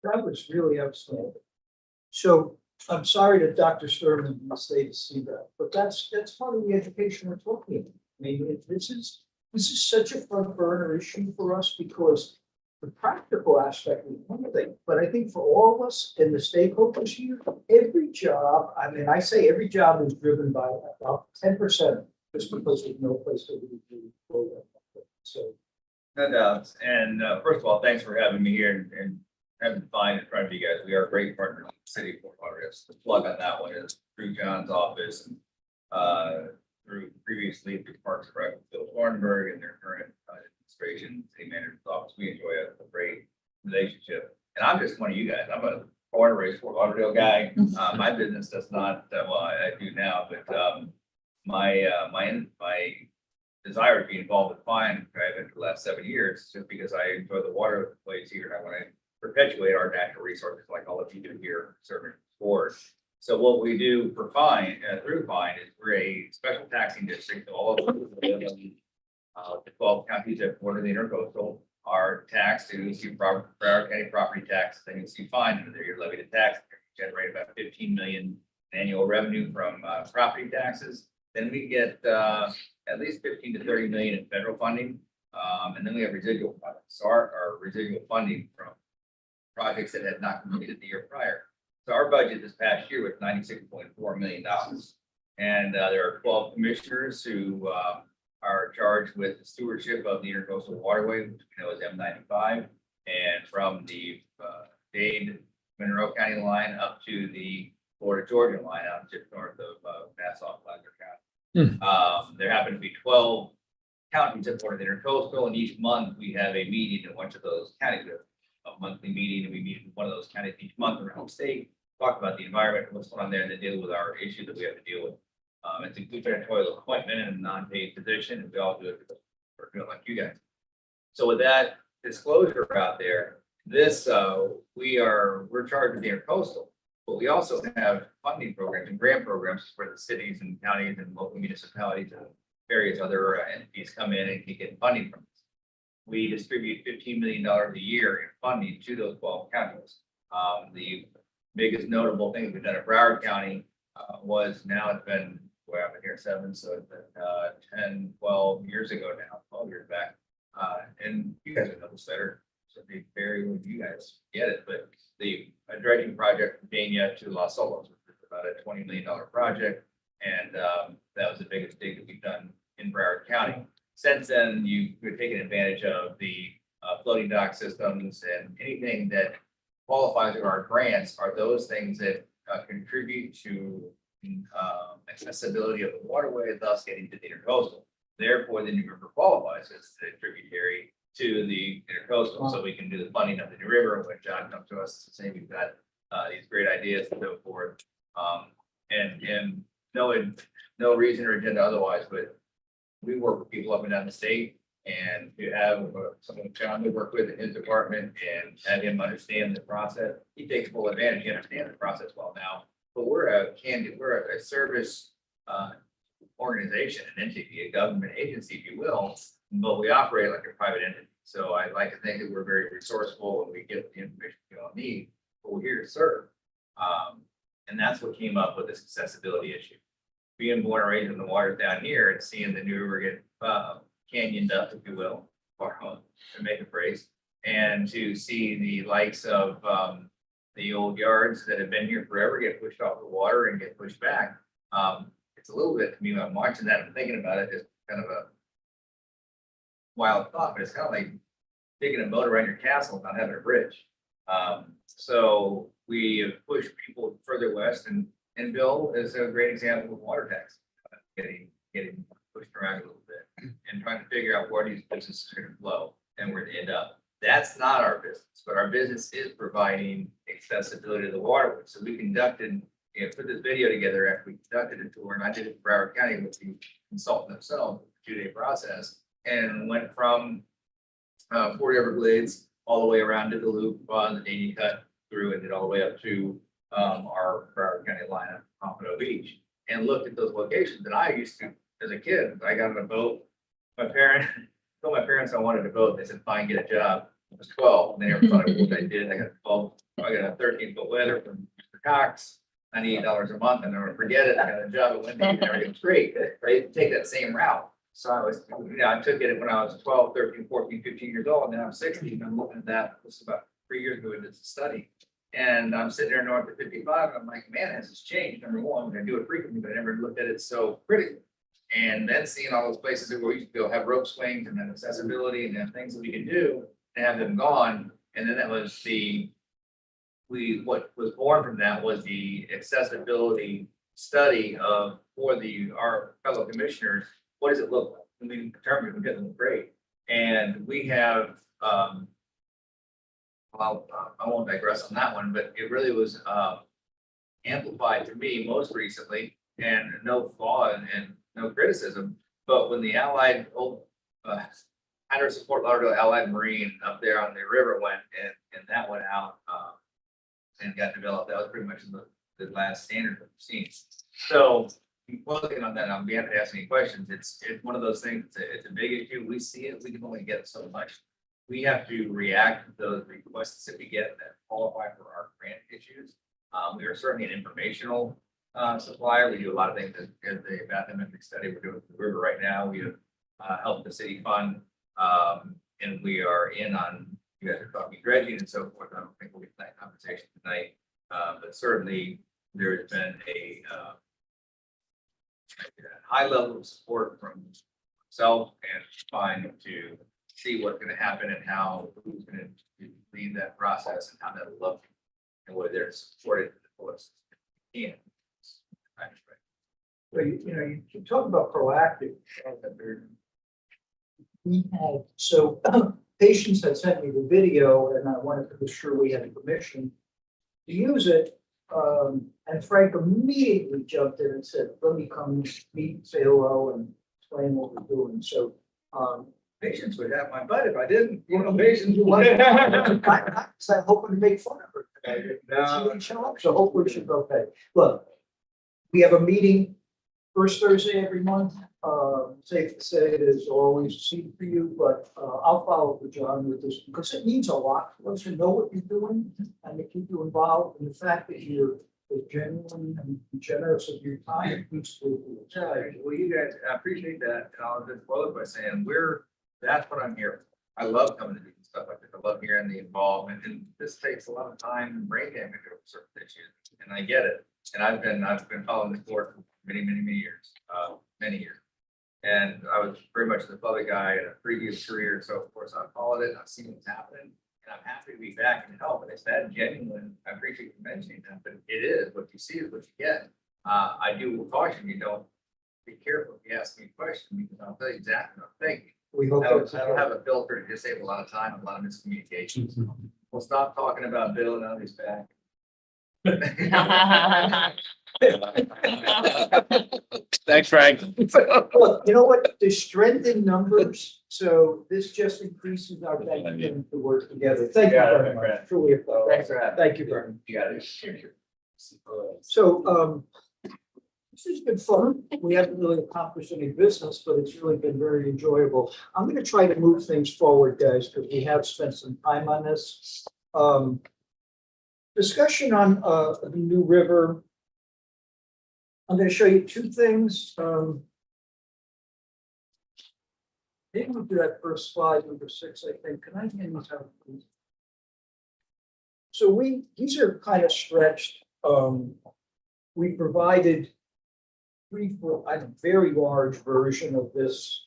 That was really outstanding. So I'm sorry that Dr. Sturman didn't stay to see that, but that's part of the education we're talking about. I mean, this is such a front burner issue for us because the practical aspect is one thing, but I think for all of us and the stakeholders here, every job, I mean, I say every job is driven by about 10% just because there's no place to do program. So No doubts. And first of all, thanks for having me here and having fun in front of you guys. We are great partners with the city of Fort Lauderdale. The plug on that one is through John's office and through previously through Parks and Rec with Phil Thornburg and their current administration, city manager's office. We enjoy a great relationship. And I'm just one of you guys. I'm a born and raised Fort Lauderdale guy. My business does not, well, I do now, but my desire to be involved with Fine, I've been for the last 7 years, just because I enjoy the waterways here and I want to perpetuate our natural resources like all of you do here, serving board. So what we do for Fine, through Fine, is we're a special taxing district. All of the 12 counties that border the intercoastal are taxed, and you see Broward County property taxes, and you see fine under there, you're levied a tax, generate about 15 million annual revenue from property taxes. Then we get at least 15 to 30 million in federal funding. And then we have residual funding. So our residual funding from projects that had not completed the year prior. So our budget this past year was $96.4 million. And there are 12 commissioners who are charged with the stewardship of the intercoastal waterway, which we know is M95. And from the Dade, Monroe County line up to the Florida, Georgia line out just north of Nassau, Placer County. There happen to be 12 counties that border the intercoastal, and each month we have a meeting in one of those counties, a monthly meeting, and we meet in one of those counties each month around the state, talk about the environment, what's going on there, and then deal with our issue that we have to deal with. It's a gubernatorial appointment and a non-paid position, and we all do it because we're doing like you guys. So with that disclosure out there, this we're charged with the intercoastal, but we also have funding programs and grant programs for the cities and counties and local municipalities and various other entities come in and can get funding from us. We distribute $15 million a year in funding to those 12 counties. The biggest notable thing we've done at Broward County was now it's been, well, I've been here 7, so it's been 10, 12 years ago now, 12 years back. And you guys would know this better. So be very with you guys get it, but the dredging project from Dania to Los Olos was about a $20 million project. And that was the biggest dig that we've done in Broward County. Since then, we've taken advantage of the floating dock systems, and anything that qualifies for our grants are those things that contribute to accessibility of the waterway, thus getting to the intercoastal. Therefore, the New River qualifies as the tributary to the intercoastal, so we can do the funding of the New River. When John comes to us to say we've got these great ideas and so forth, and no reason or agenda otherwise, but we work with people up and down the state. And to have someone John to work with in his department and have him understand the process, he takes full advantage, he understands the process well now. But we're a service organization, an entity, a government agency, if you will, but we operate like a private entity. So I like to think that we're very resourceful and we get the information we all need, but we're here to serve. And that's what came up with this accessibility issue. Being born and raised in the waters down here and seeing the New River get canyoned up, if you will, or to make a phrase, and to see the likes of the old yards that have been here forever get pushed off the water and get pushed back. It's a little bit to me, when I'm watching that, I'm thinking about it, just kind of a wild thought, but it's kind of like taking a boat around your castle, not having a bridge. So we have pushed people further west, and Bill is a great example of water tax, getting pushed around a little bit and trying to figure out where these businesses are gonna flow and where they end up. That's not our business, but our business is providing accessibility to the waterway. So we conducted, put this video together after we conducted a tour, and I did it for Broward County with the consultant themselves, 2-day process, and went from Fort Everglades all the way around to the loop on the Danny Cut through and did all the way up to our Broward County line at Pompano Beach, and looked at those locations that I used to, as a kid. I got on a boat. My told my parents I wanted a boat. They said, fine, get a job. I was 12. And they never thought of what I did. I got a 13-foot weather from Mr. Cox, $98 a month. And I never forget it. I got a job at Wendy's and everything was great. But I didn't take that same route. So I took it when I was 12, 13, 14, 15 years old. And now I'm 60. And I'm looking at that. This is about 3 years ago. I did this study. And I'm sitting there north of 55. And I'm like, man, has this changed? Number one, I do it frequently, but I never looked at it so critically. And then seeing all those places where we used to go have rope swings and then accessibility and then things that we could do and have them gone. And then that was what was born from that was the accessibility study of our fellow commissioners. What does it look like? And we determined we get them great. And we have, well, I won't digress on that one, but it really was amplified to me most recently, and no flaw and no criticism. But when the Allied Henderson Fort Lauderdale Allied Marine up there on the river went and that went out and got developed, that was pretty much the last standard that we've seen. So closing on that, I'm happy to ask any questions. It's one of those things. It's a big issue. We see it. We can only get so much. We have to react to those requests that we get that qualify for our grant issues. We are certainly an informational supplier. We do a lot of things as the bathymetric study we're doing with the river right now. We have helped the city fund, and we are in on, you guys are talking dredging and so forth. I don't think we'll get that conversation tonight, but certainly there has been a high level of support from myself and fine to see what's going to happen and how who's going to lead that process and how that'll look and whether they're supported to the fullest. Yeah. Well, you talk about proactive. We had, so patients had sent me the video and I wanted to be sure we had permission to use it. And Frank immediately jumped in and said, let me come meet, say hello and explain what we're doing. So, Patients would have my butt if I didn't. patients I was hoping to make fun of her today. She didn't show up, so hopefully she'll go okay. Look, we have a meeting first Thursday every month. Safe to say it is always a seat for you, but I'll follow up with John with this because it means a lot for us to know what you're doing and to keep you involved. And the fact that you're genuine and generous of your time. Well, you guys, I appreciate that. And I'll just close by saying that's what I'm here for. I love coming to do stuff like this. I love hearing the involvement, and this takes a lot of time and brain damage over certain issues, and I get it. And I've been following the board for many years, many years. And I was very much the public eye in a previous career, so of course I followed it and I've seen what's happening, and I'm happy to be back and help. And it's that genuine. I appreciate you mentioning that, but it is what you see is what you get. I do caution you, don't be careful if you ask me a question because I'll tell you exactly what I'm thinking. We hope I don't have a filter to just save a lot of time, a lot of miscommunications. We'll stop talking about Bill and others back. Thanks, Frank. Look, you know what? There's strength in numbers, so this just increases our benefit to work together. Thank you Yeah, very much. Truly appreciate Thanks it. for having. Thank you very much. You got it. So, this has been fun. We haven't really accomplished any business, but it's really been very enjoyable. I'm gonna try to move things forward, guys, because we have spent some time on this. Discussion on, the New River. I'm gonna show you two things. Maybe we'll do that first slide, number 6, I think. Can I hand these out, please? So these are kind of stretched. We provided a very large version of this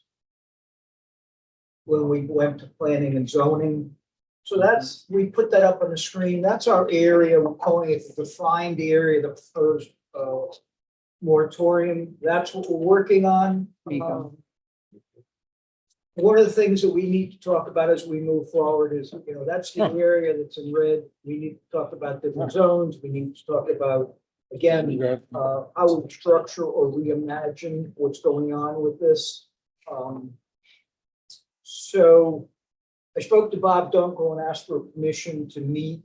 when we went to planning and zoning. So we put that up on the screen. That's our area. We're calling it the defined area, the proposed moratorium. That's what we're working on. One of the things that we need to talk about as we move forward is, that's the area that's in red. We need to talk about different zones. We need to talk about, again, how we structure or reimagine what's going on with this. So I spoke to Bob Dunkel and asked for permission to meet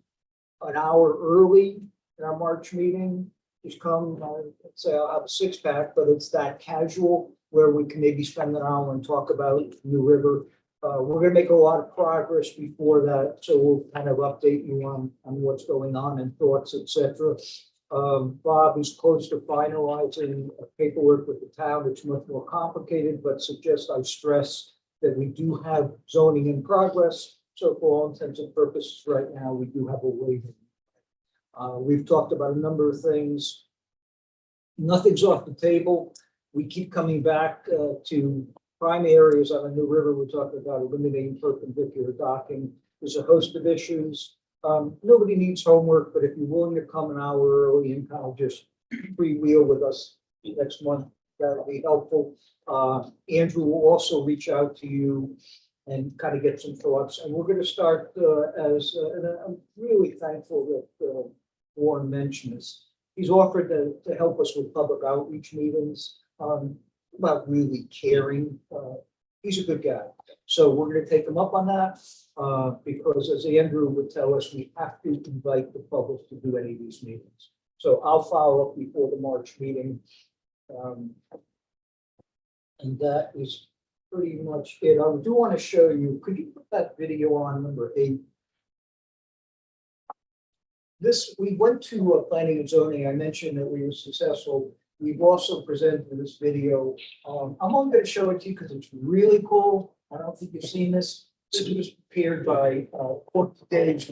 an hour early in our March meeting. Just come, let's say I'll have a 6-pack, but it's that casual where we can maybe spend an hour and talk about New River. We're gonna make a lot of progress before that, so we'll kind of update you on what's going on and thoughts, etc. Bob is close to finalizing paperwork with the town. It's much more complicated, but suggest I stress that we do have zoning in progress. So for all intents and purposes, right now, we do have a waiver. We've talked about a number of things. Nothing's off the table. We keep coming back to prime areas on the New River. We're talking about eliminating perpendicular docking. There's a host of issues. Nobody needs homework, but if you're willing to come an hour early and kind of just freewheel with us next month, that would be helpful. Andrew will also reach out to you and kind of get some thoughts. And we're going to start and I'm really thankful that Warren mentioned this. He's offered to help us with public outreach meetings about really caring. He's a good guy. So we're going to take him up on that because as Andrew would tell us, we have to invite the public to do any of these meetings. So I'll follow up before the March meeting. And that is pretty much it. I do want to show you, could you put that video on number 8? We went to planning and zoning. I mentioned that we were successful. We've also presented this video. I'm only going to show it to you because it's really cool. I don't think you've seen this. This was prepared by Dave.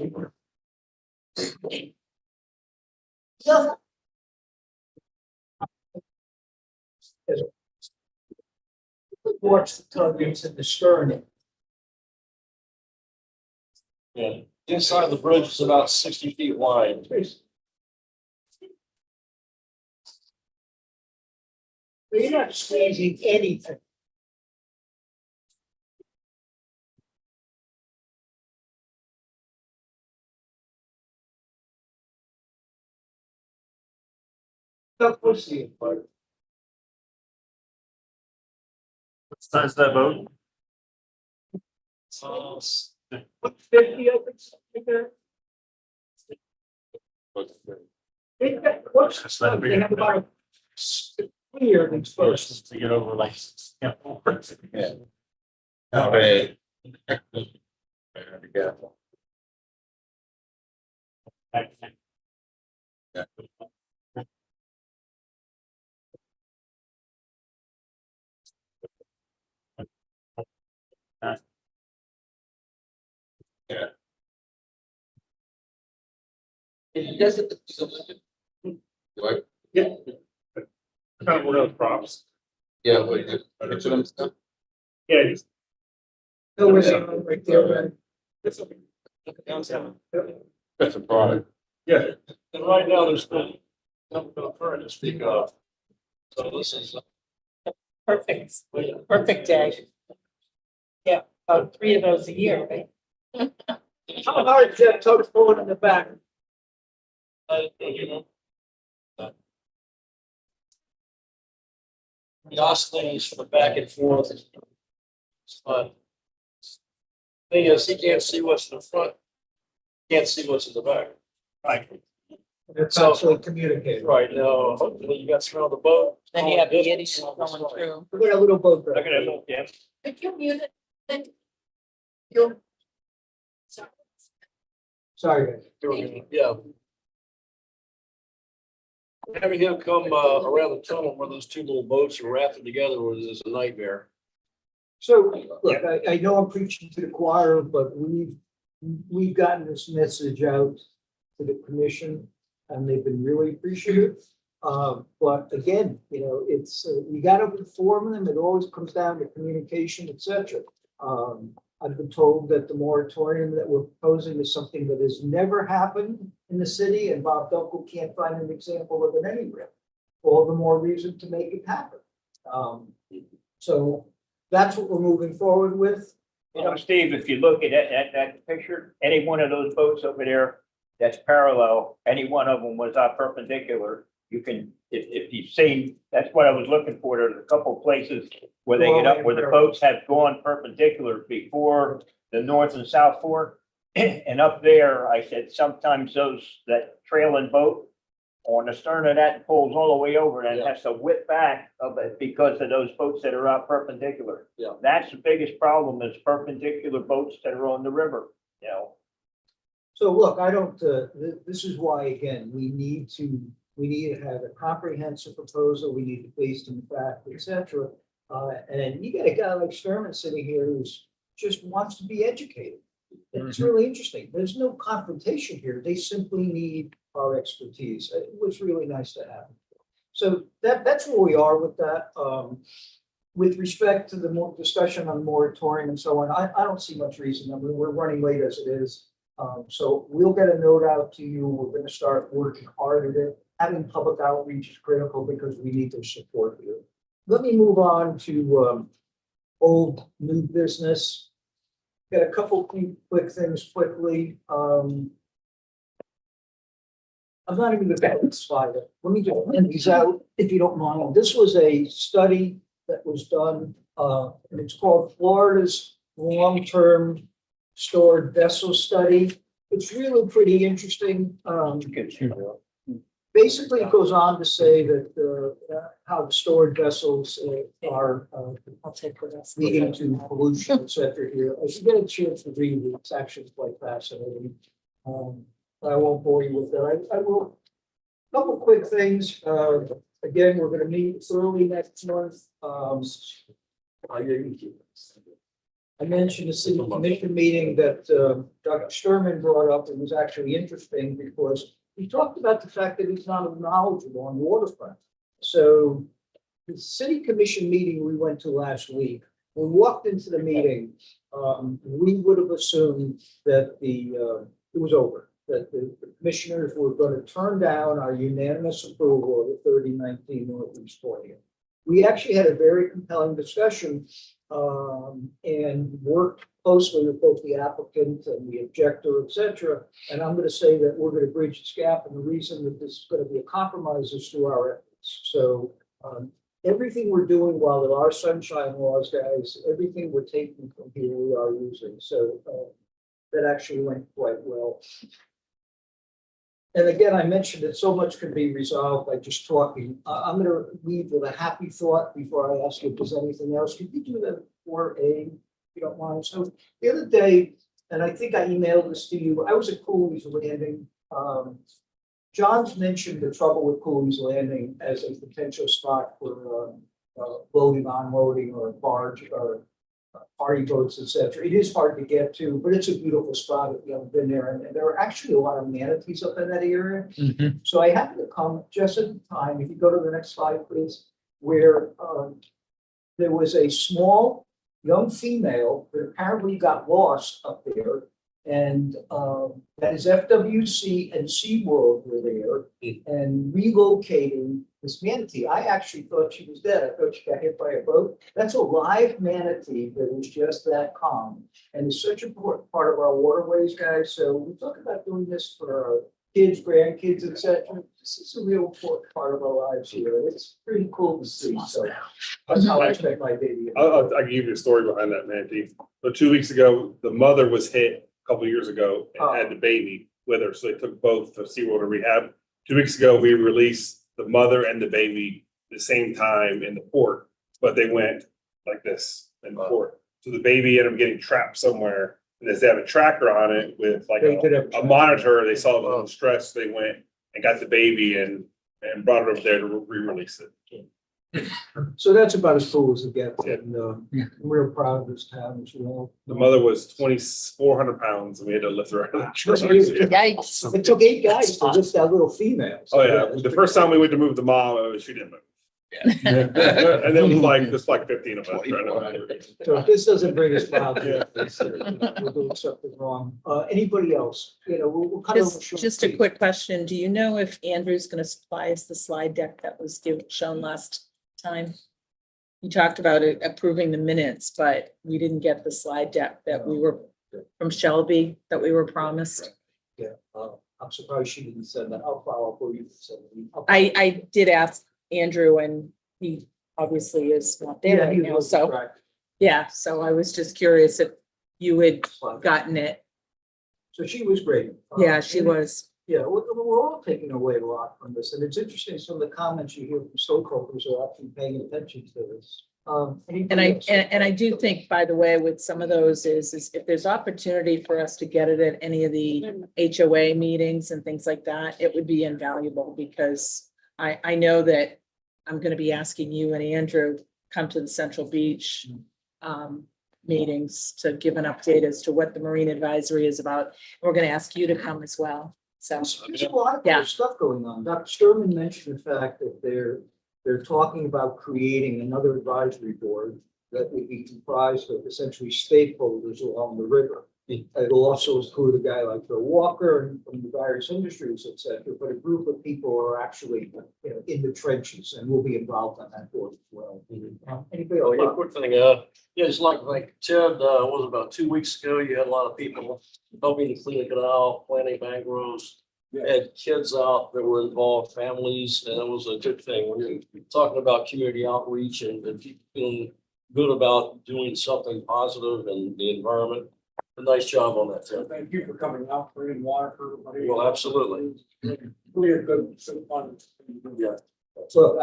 Watch the turbines in the stern. Yeah, inside the bridge is about 60 feet wide. You're not squeezing anything. We'll see it, but What size that boat? 50 of it. What's they have about clear exposed. To get over like. Yeah. Okay. You guys get the. Yeah. Kind of one of those props. Yeah, but it's what I'm saying. Yeah. He's- No, it's right there, right? Downtown. That's a product. Yeah. And right now, there's no current to speak of. So this is. Perfect, perfect day. Yeah, about 3 of those a year, right? How hard is that tug pulling in the back? The oscillating sort of back and forth. But thing is, he can't see what's in the front, can't see what's in the back. Right. It's actually communicating. Right, now, hopefully you got some on the boat. Then you have the idiots going through. Look at a little boat. Look at that little, yeah. Could you mute it? Sorry, guys. Yeah. Having him come around the tunnel where those two little boats are rafted together was a nightmare. So, look, I know I'm preaching to the choir, but we've gotten this message out to the commission and they've been really appreciative. But again, you know, it's, you gotta inform them. It always comes down to communication, et cetera. I've been told that the moratorium that we're proposing is something that has never happened in the city, and Bob Dunkel can't find an example of it anywhere. All the more reason to make it happen. So that's what we're moving forward with. You know, Steve, if you look at that picture, any one of those boats over there that's parallel, any one of them was perpendicular, you can, if you've seen, that's what I was looking for. There's a couple places where they get up, where the boats have gone perpendicular before the north and south fork. And up there, I said, sometimes that trailing boat on the stern of that pulls all the way over and has to whip back of it because of those boats that are out perpendicular. Yeah. That's the biggest problem, is perpendicular boats that are on the river, you know. So look, I don't, this is why, again, we need to have a comprehensive proposal. We need to based in fact, et cetera. And you got a guy like Sturman sitting here who's just wants to be educated. It's really interesting. There's no confrontation here. They simply need our expertise. It was really nice to have. So that's where we are with that. With respect to the more discussion on moratorium and so on, I don't see much reason. I mean, we're running late as it is. So we'll get a note out to you. We're going to start working hard at it. Having public outreach is critical because we need their support here. Let me move on to old new business. Got a couple quick things quickly. I'm not even going to get this slide. Let me just end these out if you don't mind. This was a study that was done, and it's called Florida's Long-Term Stored Vessel Study. It's really pretty interesting. Basically, it goes on to say that how the stored vessels are leading to pollution, et cetera. Here, if you get a chance to read it, it's actually quite fascinating. I won't bore you with that. I will. Couple quick things. Again, we're going to meet early next month. I mentioned a city commission meeting that Dr. Sturman brought up, and was actually interesting because he talked about the fact that he's not knowledgeable on waterfront. So the city commission meeting we went to last week, when we walked into the meeting, we would have assumed that it was over, that the commissioners were going to turn down our unanimous approval of the 3019 Northeast 40th. We actually had a very compelling discussion and worked closely with both the applicant and the objector, et cetera. And I'm going to say that we're going to bridge this gap. And the reason that this is going to be a compromise is through our efforts. So everything we're doing, while there are sunshine laws, guys, everything we're taking from here, we are using. So that actually went quite well. And again, I mentioned that so much can be resolved by just talking. I'm going to leave with a happy thought before I ask you if there's anything else. Could you do that for if you don't mind? So the other day, and I think I emailed this to you, I was at Cooley's Landing. John's mentioned the trouble with Cooley's Landing as a potential spot for loading, unloading, or barge or party boats, et cetera. It is hard to get to, but it's a beautiful spot if you haven't been there. And there are actually a lot of manatees up in that area. So I happened to come just at the time, if you go to the next slide, please, where there was a small young female that apparently got lost up there. And that is FWC and SeaWorld were there and relocating this manatee. I actually thought she was dead. I thought she got hit by a boat. That's a live manatee that is just that calm. And it's such an important part of our waterways, guys. So we talk about doing this for kids, grandkids, et cetera. This is a real important part of our lives here. It's pretty cool to see, so that's how I expect my baby. I'll give you a story behind that, Mandy. So 2 weeks ago, the mother was hit a couple of years ago and had the baby with her, so they took both to SeaWorld to rehab. 2 weeks ago, we released the mother and the baby the same time in the port, but they went like this in the port. So the baby ended up getting trapped somewhere, and as they have a tracker on it with like They did a monitor, they saw it was in stress, they went and got the baby and brought it over there to re-release it. So that's about as cool as it gets, Yeah. and I'm real proud of this town as well. The mother was 2,400 pounds and we had to lift her out of the truck. Yikes. It took 8 guys to lift that little female. Oh, yeah. The first time we went to move the mom, she didn't move. And then it was like 15 of us. trying to- So if this doesn't bring us down, we're doing something wrong. Anybody else? You know, we'll cut over. Just a quick question. Do you know if Andrew's gonna supply us the slide deck that was shown last time? You talked about it approving the minutes, but we didn't get the slide deck that we were from Shelby that we were promised. Yeah, I'm surprised she didn't send that. I'll follow up with you. I did ask Andrew and he obviously is not there right now, so, yeah, so I was just curious if you had gotten it. So she was great. Yeah, she was. Yeah, we're all taking away a lot from this, and it's interesting, some of the comments you hear from stakeholders are actually paying attention to this. And I do think, by the way, with some of those is if there's opportunity for us to get it at any of the HOA meetings and things like that, it would be invaluable because I know that I'm gonna be asking you and Andrew come to the Central Beach meetings to give an update as to what the marine advisory is about. We're gonna ask you to come as well. So, There's a lot of cool stuff going on. Dr. Sturman mentioned the fact that they're talking about creating another advisory board that would be comprised of essentially stakeholders along the river. It'll also include a guy like Bill Walker and from the various industries, et cetera, but a group of people who are actually, you know, in the trenches and will be involved on that board as well. Anybody Oh, else? yeah, quick thing, yeah, it's like Ted, was about 2 weeks ago, you had a lot of people helping to clean the canal, planting mangroves. Had kids out that were involved, families, and it was a good thing. When you're talking about community outreach and people feeling good about doing something positive in the environment. A nice job on that, Ted. Thank you for coming out, bringing water for everybody. Well, absolutely. Really a good, some fun. Yeah. So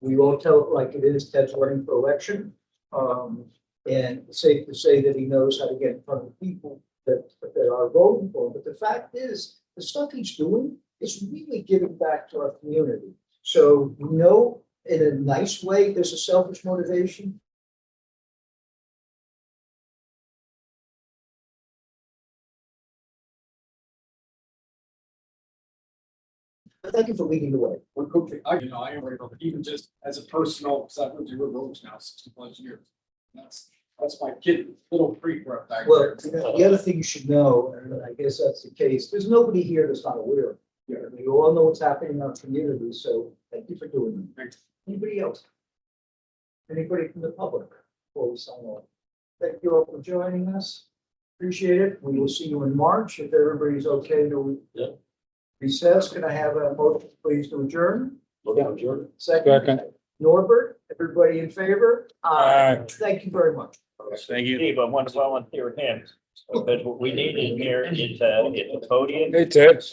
we all tell it like it is, Ted's running for election. And it's safe to say that he knows how to get in front of people that are voting for him. But the fact is, the stuff he's doing is really giving back to our community. So, in a nice way, there's a selfish motivation. But thank you for leading the way. One cool thing, I am worried about, even just as a personal, because I've lived in River Oaks now 60+ years. That's my kid, little creek right back Well, there. the other thing you should know, and I guess that's the case, there's nobody here that's not aware of it. You all know what's happening in our community, so thank you for doing that. Anybody else? Anybody from the public before we sign off? Thank you all for joining us. Appreciate it. We will see you in March if everybody's okay to recess. Can I have a motion, please, to adjourn? Adjourn. Second. Norbert, everybody in favor? Aye. Thank you very much. Thank you. Steve, I want to volunteer him, because what we need in here is a podium. Hey, Ted.